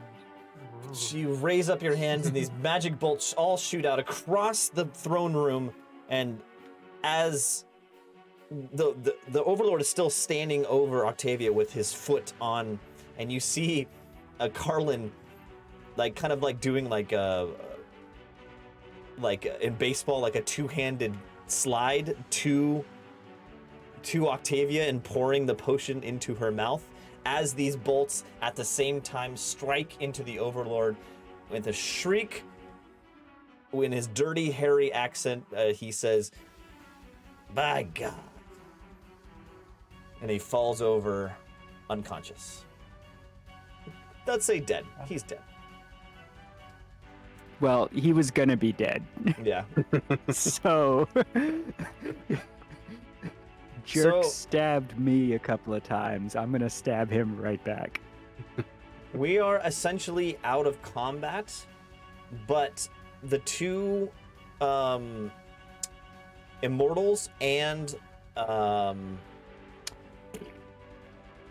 Ooh.
So you raise up your hands, and these magic bolts all shoot out across the throne room, and as the Overlord is still standing over Octavia with his foot on, and you see a Carlin, like kind of like doing like in baseball, like a 2-handed slide to Octavia and pouring the potion into her mouth, as these bolts at the same time strike into the Overlord. With a shriek, in his dirty, hairy accent, he says, "By God." And he falls over unconscious. Let's say dead. He's dead.
Well, he was gonna be dead.
Yeah.
So Jerk
So-
stabbed me a couple of times. I'm gonna stab him right back.
We are essentially out of combat, but the 2 immortals and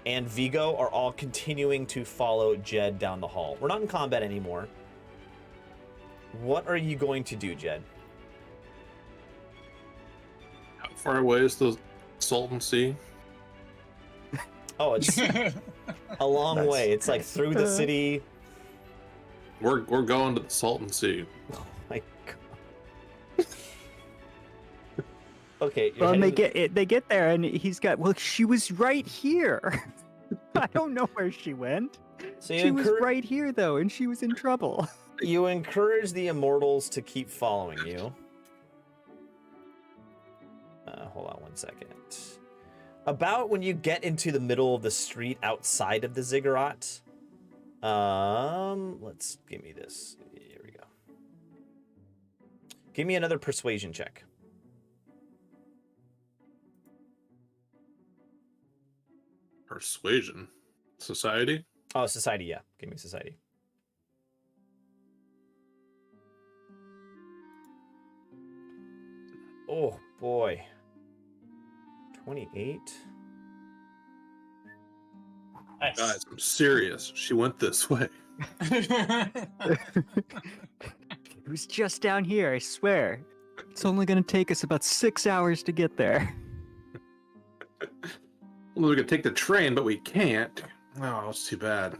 Vigo are all continuing to follow Jed down the hall. We're not in combat anymore. What are you going to do, Jed?
How far away is the Salton Sea?
Oh, it's a long
Nice.
way. It's like through the city.
We're going to the Salton Sea.
Oh my God. Okay. you're
Well, and
heading-
they get there, and he's got. Well, she was right here. I don't know where she went.
So
She was right here though, and she was in trouble.
You encourage the immortals to keep following you. Hold on 1 second. About when you get into the middle of the street outside of the ziggurat, let's give me this. Here we go. Give me another persuasion check.
Persuasion. Society?
Oh, society, yeah. Give me society. Oh boy. 28.
Nice.
Guys, I'm serious. She went this way.
It was just down here, I swear. It's only gonna take us about 6 hours to get there.
Well, we could take the train, but we can't. Oh, it's too bad.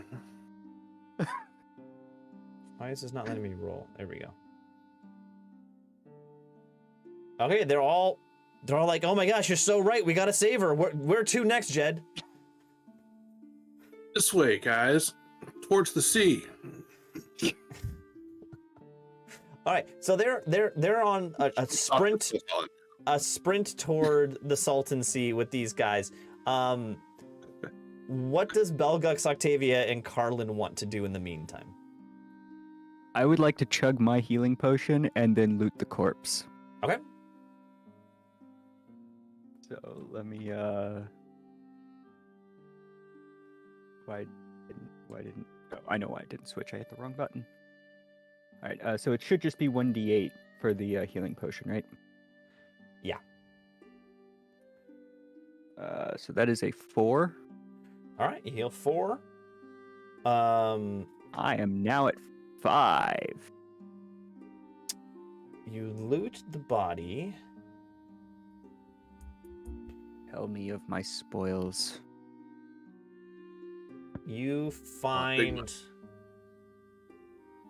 Why is this not letting me roll? There we go. Okay, they're all like, "Oh my gosh, you're so right. We gotta save her. Where to next, Jed?"
This way, guys. Towards the sea.
All right, so they're on a sprint toward the Salton Sea with these guys. What does Belgux, Octavia, and Carlin want to do in the meantime?
I would like to chug my healing potion and then loot the corpse.
Okay.
So let me why didn't oh, I know why I didn't switch. I hit the wrong button. All right, so it should just be 1d8 for the healing potion, right?
Yeah.
So that is a 4.
All right, you heal 4.
I am now at 5.
You loot the body.
Tell me of my spoils.
You
big
find
one.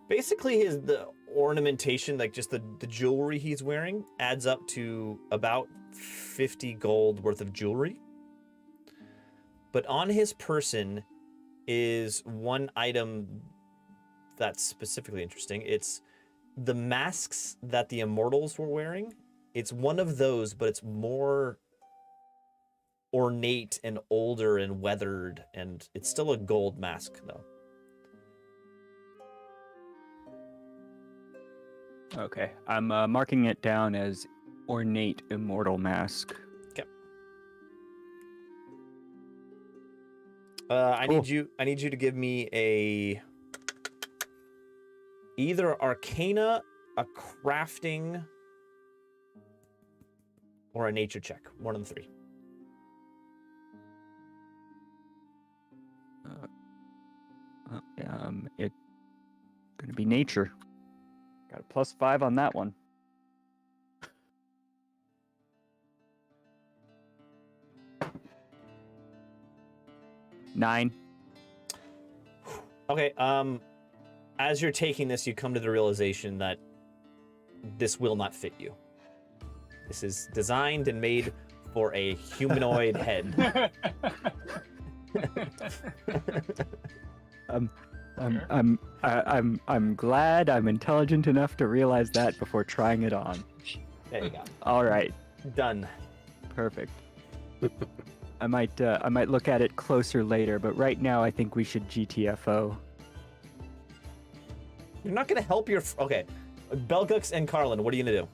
Basically, the ornamentation, like just the jewelry he's wearing, adds up to about 50 gold worth of jewelry. But on his person is one item that's specifically interesting. It's the masks that the immortals were wearing. It's one of those, but it's more ornate and older and weathered, and it's still a gold mask, though.
Okay, I'm marking it down as ornate immortal mask.
Okay. I need you to give me either Arcana, a crafting, or a nature check. One of the three.
It's gonna be nature. Got a +5 on that one. Nine.
Okay, as you're taking this, you come to the realization that this will not fit you. This is designed and made for a humanoid head.
I'm glad I'm intelligent enough to realize that before trying it on.
There you go.
All right,
Done.
perfect. I might look at it closer later, but right now I think we should GTFO.
You're not gonna help your... Okay. Belgux and Carlin, what are you gonna do?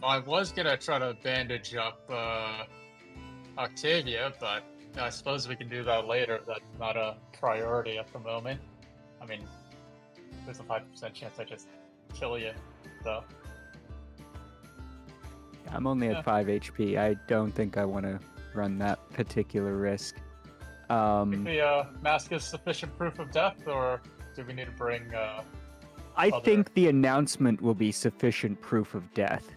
I was gonna try to bandage up Octavia, but I suppose we can do that later. That's not a priority at the moment. I mean, there's a 5% chance I just kill you, so.
I'm only
Yeah.
at 5 HP. I don't think I want to run that particular risk.
The mask is sufficient proof of death, or do we need to bring?
I
other-
think the announcement will be sufficient proof of death.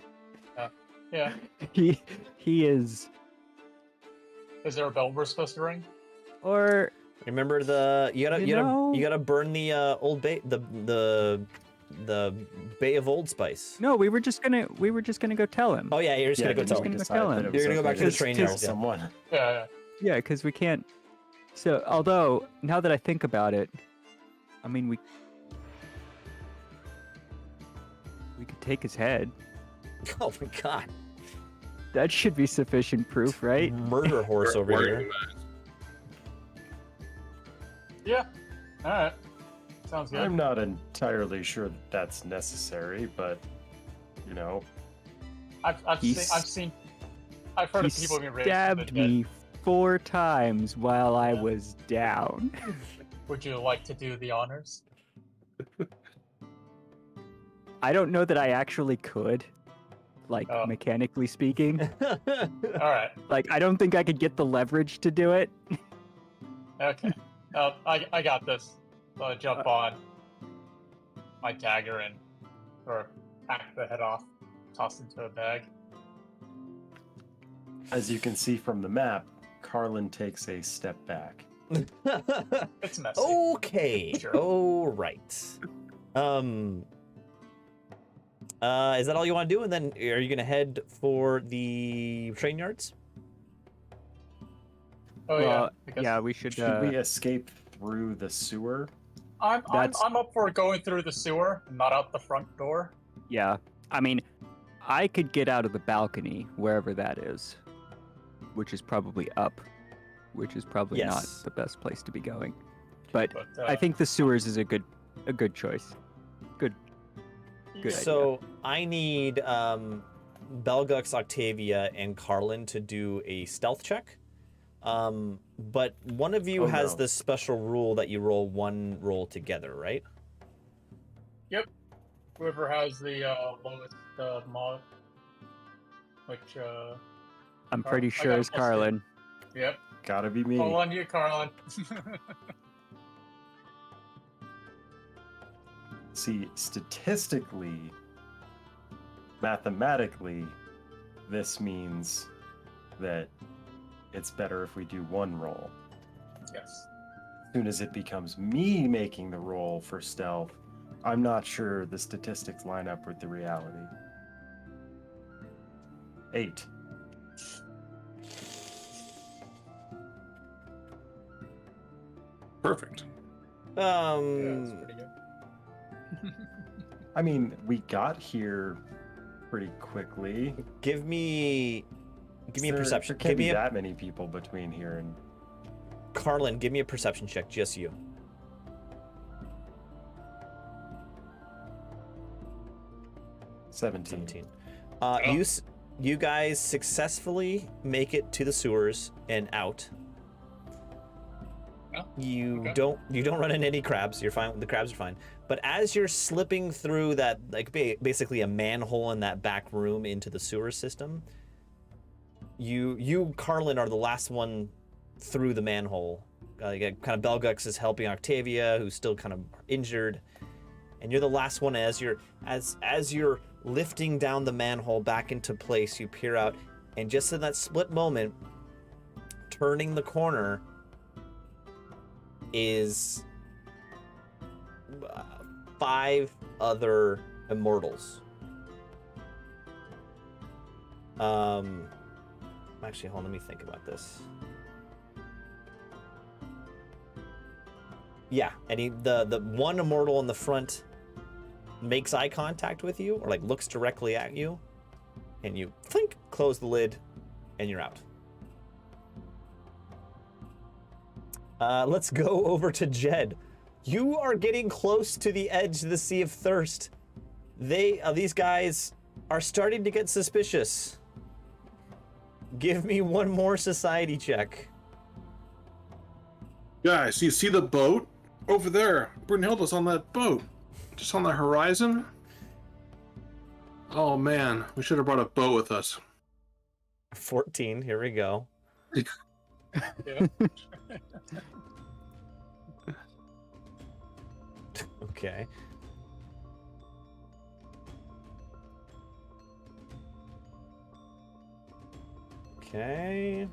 Yeah.
He is,
Is there a bell we're supposed to ring?
or
Remember you
You know-
gotta burn the old bay, the Bay of Old Spice.
no, we were just gonna go tell him.
Oh yeah, you're just gonna go
just
tell
gonna
him.
go tell him.
You're gonna go back to the train
yard,
yeah.
Someone.
Yeah.
Yeah, because we can't. So, although now that I think about it, I mean we could take his head.
Oh my god.
That should be sufficient proof, right?
Murder horse over
Wearing
here.
the mask.
Yeah. All right. Sounds good.
I'm not entirely sure that that's necessary, but you know,
I've heard
He
of people being raised from the
stabbed
dead.
me 4 times while I was down.
Would you like to do the honors?
I don't know that I actually could, like
Oh.
mechanically speaking.
All right.
Like I don't think I could get the leverage to do it.
Okay. I got this. So I jump on my dagger and or hack the head off, toss into a bag.
as you can see from the map, Carlin takes a step back.
It's messy.
Okay.
Sure.
All right. Is that all you want to do? And then are you gonna head for the train yards?
Oh yeah. Because
yeah, we should.
Should we escape through the sewer?
I'm
That's-
up for going through the sewer, not out the front door.
Yeah, I mean, I could get out of the balcony wherever that is, which is probably up, which is probably not
Yes.
the best place to be going. But
But
I think the sewers is a good choice. Good idea.
So I need Belgux, Octavia, and Carlin to do a stealth check. But one of you
Oh,
has
no.
this special rule that you roll one roll together, right?
whoever has the lowest mod, which
I'm
I
pretty
got
sure it's
plus two.
Carlin.
yep.
Gotta be me.
All on you, Carlin.
See, statistically, mathematically, this means that it's better if we do one roll.
Yes.
As soon as it becomes me making the roll for stealth, I'm not sure the statistics line up with the reality. 8.
Perfect.
Yeah, that's pretty good.
I mean, we got here pretty quickly.
Give me a perception.
There can't
Give me
be
a
that many people between here and
Carlin. Give me a perception check, just you.
17.
You guys successfully make it to the sewers and out.
Oh,
You
okay.
don't run into any crabs. You're fine. The crabs are fine. But as you're slipping through that, like basically a manhole in that back room into the sewer system, you Carlin are the last one through the manhole. Kind of Belgux is helping Octavia, who's still kind of injured, and you're the last one. As you're lifting down the manhole back into place, you peer out, and just in that split moment, turning the corner is 5 other immortals. Actually, hold on, let me think about this. Yeah, and the one immortal in the front makes eye contact with you, or like looks directly at you, and you think, close the lid, and you're out. Let's go over to Jed. You are getting close to the edge of the Sea of Thirst. These guys are starting to get suspicious. Give me one more society check.
Guys, you see the boat? Over there. Brunhilde's on that boat. Just on the horizon. Oh man, we should have brought a boat with us.
14, here we go.
Yeah.
Okay. Okay.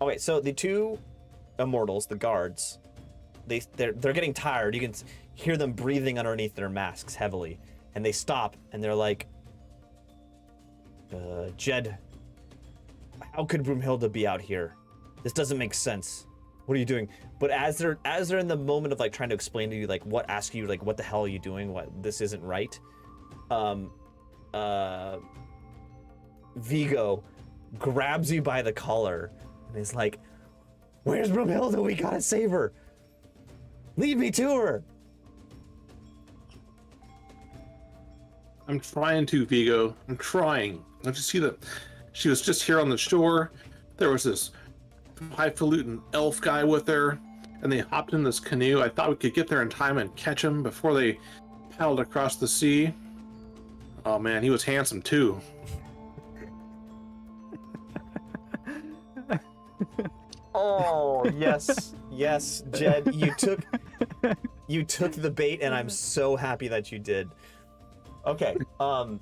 Okay, so the 2 immortals, the guards, they're getting tired. You can hear them breathing underneath their masks heavily, and they stop and they're like, Jed, how could Broomhilda be out here? This doesn't make sense. What are you doing? But as they're in the moment of like trying to explain to you, like what the hell are you doing? What, this isn't right. Vigo grabs you by the collar and is like, where's Broomhilda? We gotta save her. Lead me to her.
I'm trying to, Vigo. I'm trying. Don't you see that? She was just here on the shore. There was this highfalutin elf guy with her, and they hopped in this canoe. I thought we could get there in time and catch him before they paddled across the sea. Oh man, he was handsome too.
Oh, yes. Yes, Jed, you took the bait, and I'm so happy that you did. Okay. All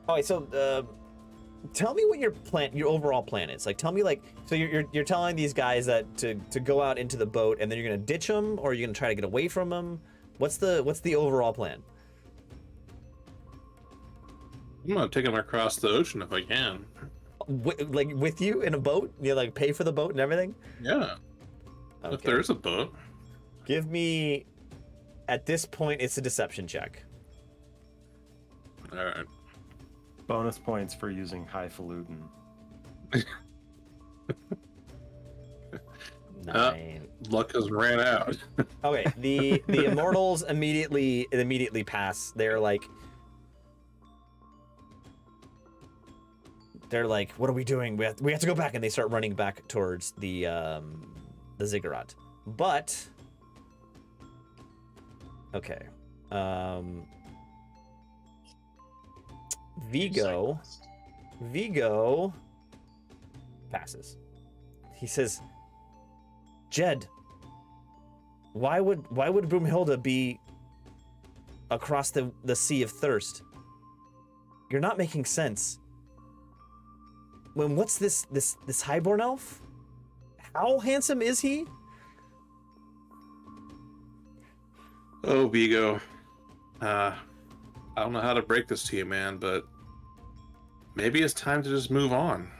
right, so tell me what your overall plan is. Like, tell me, like, so you're telling these guys that to go out into the boat, and then you're gonna ditch them, or you're gonna try to get away from them. What's the overall plan?
I'm gonna take him across the ocean if I can.
Like with you in a boat? You like pay for the boat and everything?
Yeah.
Okay.
If there's a boat.
Give me, at this point, it's a deception check.
All right.
bonus points for using highfalutin.
9.
Luck has ran out.
Okay, the immortals immediately pass. They're like, what are we doing? We have to go back, and they start running back towards the ziggurat. But okay, Vigo passes. He says, Jed, why would Broomhilda be across the Sea of Thirst? You're not making sense. what's this highborn elf? How handsome is he?
Oh, Vigo. I don't know how to break this to you, man, but maybe it's time to just move on.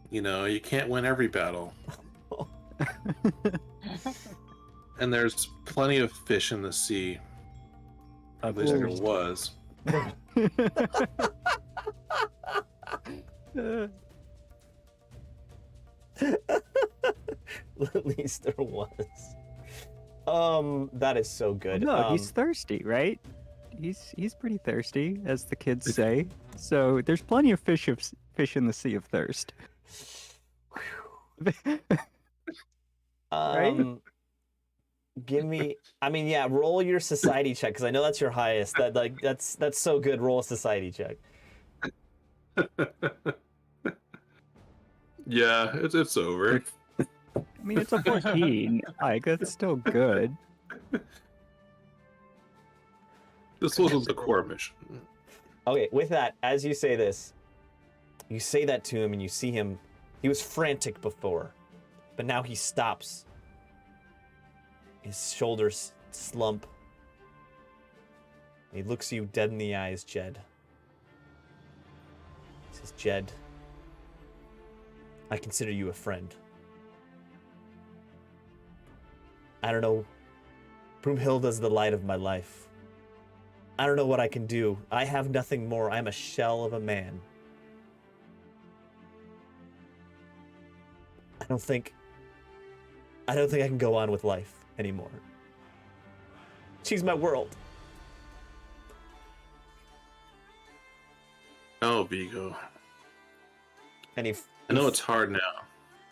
You know, you can't win every battle. And there's plenty of fish in the sea. At least there was.
At least there was. That is so good.
No, he's thirsty, right? He's pretty thirsty, as the kids say. So there's plenty of fish in the sea of thirst. Right?
Give me. I mean, yeah. Roll your society check because I know that's your highest. That's so good. Roll a society check.
Yeah, it's over.
I mean, it's a 14. Like, that's still good.
This wasn't the core mission.
Okay. With that, as you say this, you say that to him, and you see him. He was frantic before, but now he stops. His shoulders slump. He looks you dead in the eyes, Jed. He says, Jed, I consider you a friend. I don't know. Broomhilda's the light of my life. I don't know what I can do. I have nothing more. I'm a shell of a man. I don't think I can go on with life anymore. She's my world.
Oh, Vigo.
And
I know it's hard now.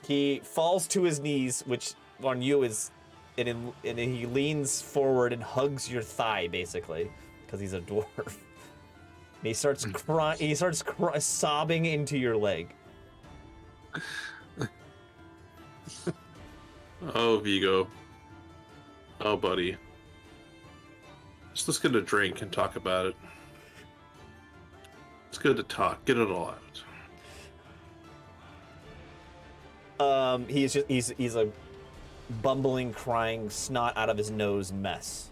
he falls to his knees, which on you is, and he leans forward and hugs your thigh, basically, because he's a dwarf. And he starts crying. He starts sobbing into your leg.
Oh, Vigo. Oh, buddy. Let's get a drink and talk about it. It's good to talk. Get it all out.
He's a bumbling, crying, snot out of his nose mess.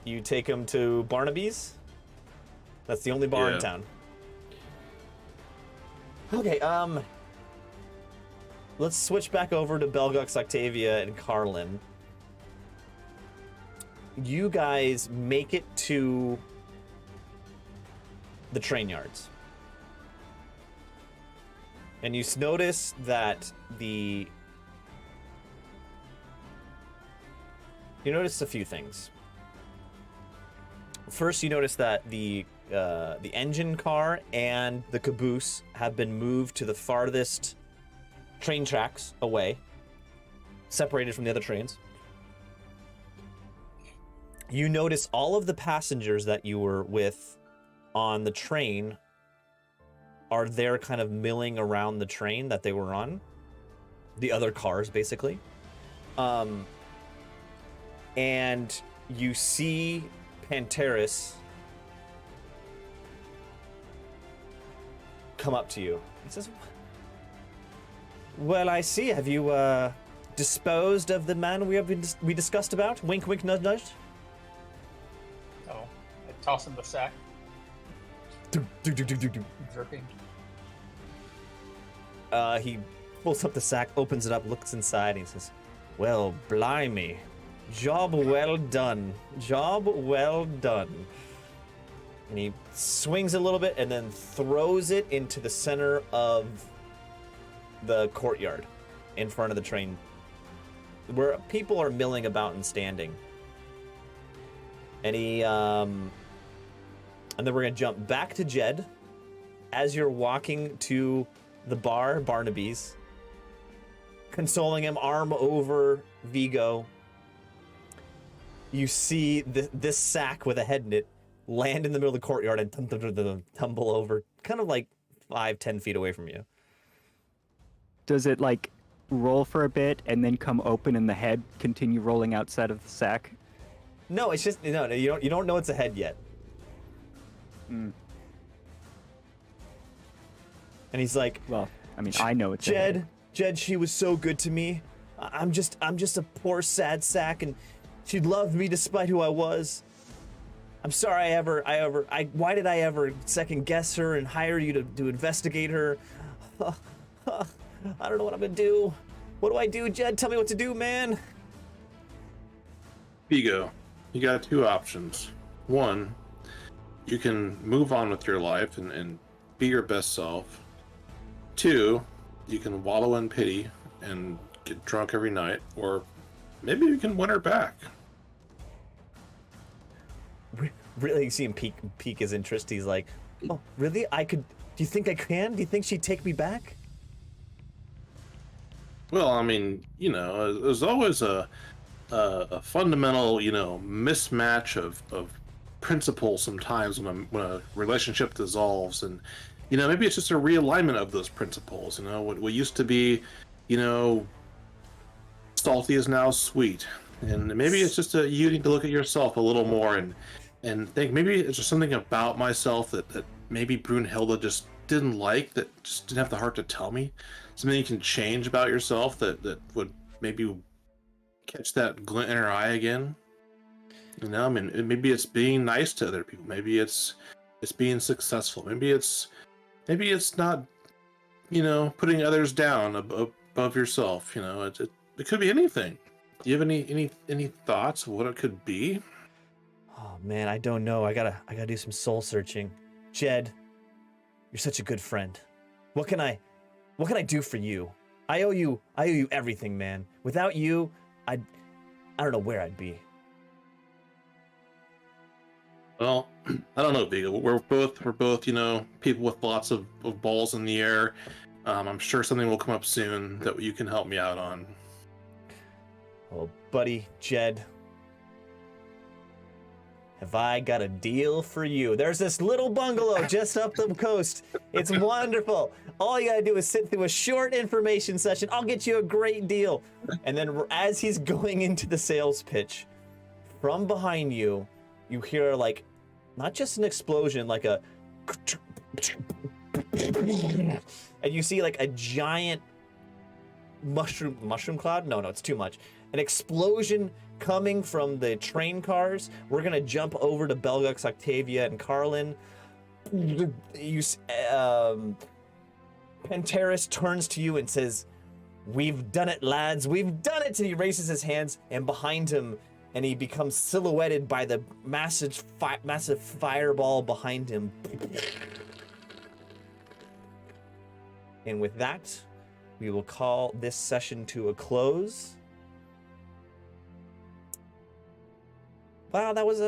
You take him to Barnaby's. That's the only bar in town. Okay, let's switch back over to Belgux, Octavia, and Carlin. You guys make it to the train yards. And you notice that you notice a few things. First, you notice that the engine car and the caboose have been moved to the farthest train tracks away, separated from the other trains. You notice all of the passengers that you were with on the train are there kind of milling around the train that they were on. The other cars, basically. And you see Panteris come up to you. He says, well, I see. Have you disposed of the man we discussed about? Wink, wink, nudge, nudge.
Oh, I toss him the sack. Dripping.
He pulls up the sack, opens it up, looks inside, and he says, well, blimey. Job well done. Job well done. And he swings a little bit and then throws it into the center of the courtyard in front of the train, where people are milling about and standing. And and then we're gonna jump back to Jed as you're walking to the bar, Barnaby's, consoling him, arm over Vigo. You see this sack with a head in it land in the middle of the courtyard and tumble over, kind of like 5-10 feet away from you.
Does it like roll for a bit and then come open and the head continue rolling outside of the sack?
No, it's just no. You don't know it's a head yet. And he's like,
Well, I mean, I know it's a headache.
Jed, she was so good to me. I'm just a poor sad sack, and she loved me despite who I was. I'm sorry why did I ever second guess her and hire you to investigate her? I don't know what I'm gonna do. What do I do, Jed? Tell me what to do, man.
Vigo, you got two options. One, you can move on with your life and be your best self. Two, you can wallow in pity and get drunk every night, or maybe you can win her back.
Really, you see him pique his interest. He's like, oh, really? Do you think I can? Do you think she'd take me back?
Well, I mean, there's always a fundamental, mismatch of principles sometimes when a relationship dissolves, and maybe it's just a realignment of those principles. What used to be, salty is now sweet, and maybe it's just you need to look at yourself a little more and think maybe it's just something about myself that maybe Brunhilde just didn't like, that just didn't have the heart to tell me. Something you can change about yourself that would maybe catch that glint in her eye again. I mean, maybe it's being nice to other people. Maybe it's being successful. Maybe it's not, putting others down above yourself. It could be anything. Do you have any thoughts of what it could be?
Oh man, I don't know. I gotta do some soul searching. Jed, you're such a good friend. What can I do for you? I owe you everything, man. Without you, I don't know where I'd be.
Well, I don't know, Vigo. We're both people with lots of balls in the air. I'm sure something will come up soon that you can help me out on.
Oh, buddy, Jed, have I got a deal for you? There's this little bungalow just up the coast. It's wonderful. All you gotta do is sit through a short information session. I'll get you a great deal. And then as he's going into the sales pitch, from behind you, you hear like, not just an explosion, like a, and you see like a giant mushroom cloud? No, it's too much. An explosion coming from the train cars. We're gonna jump over to Belgux, Octavia, and Carlin. Panteris turns to you and says, "We've done it, lads. We've done it." And he raises his hands, and behind him, and he becomes silhouetted by the massive fireball behind him. And with that, we will call this session to a close. Wow, that was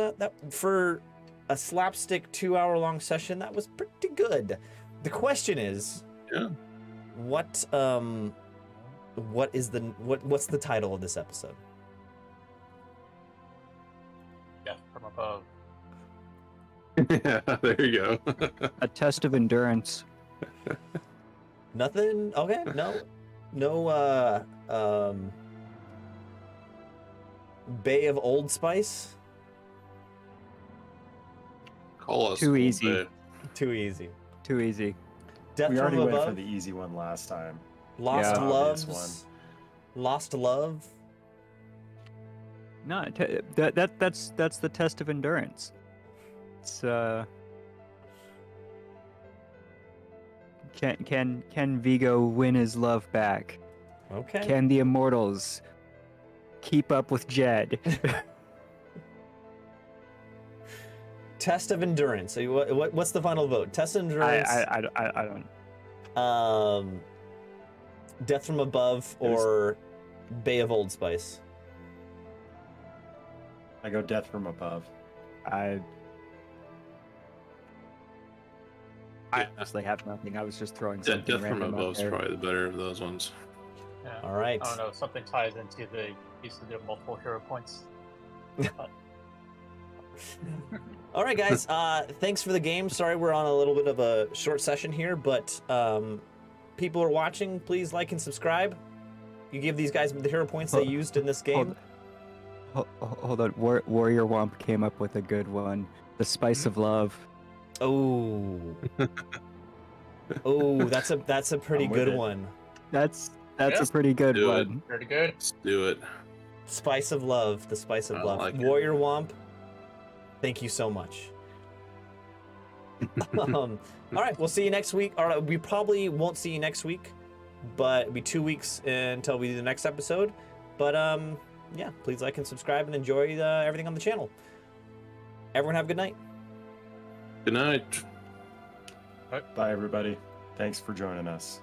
for a slapstick 2-hour-long session. That was pretty good. The question is, what's the title of this episode?
Death from above.
Yeah, there you go.
A test of endurance.
Nothing. Okay, no. Bay of Old Spice.
Call us.
Too easy.
Too easy.
Too easy.
Death
We already
from
went for
above.
the easy one last time.
Lost
Yeah.
loves.
Obvious
Lost love.
No, that's the test of endurance. It's can Vigo win his love back?
Okay.
Can the immortals keep up with Jed?
Test of endurance. So what's the final vote? Test of endurance.
I don't.
Death from above or Bay of Old Spice.
I go death from above.
I honestly have nothing. I was just throwing something
Death from
random
Above
out
is
there.
probably the better of those ones.
Yeah.
All right.
I don't know. Something ties into the use of the multiple hero points. But
All right, guys. Thanks for the game. Sorry we're on a little bit of a short session here, but people are watching. Please like and subscribe. You give these guys the hero points they used in this game.
Hold on. Warrior Womp came up with a good one. The spice of love.
Oh. Oh, that's a pretty
I'm with
good
it.
one.
That's
Yeah.
a pretty good
Do it.
one.
Pretty good.
Let's do it.
Spice of love, the spice of
I
love.
like it.
Warrior Womp, thank you so much. All right, we'll see you next week. All right, we probably won't see you next week, but it'll be 2 weeks until we do the next episode. But yeah, please like and subscribe and enjoy everything on the channel. Everyone have a good night.
Good night.
Bye, everybody. Thanks for joining us.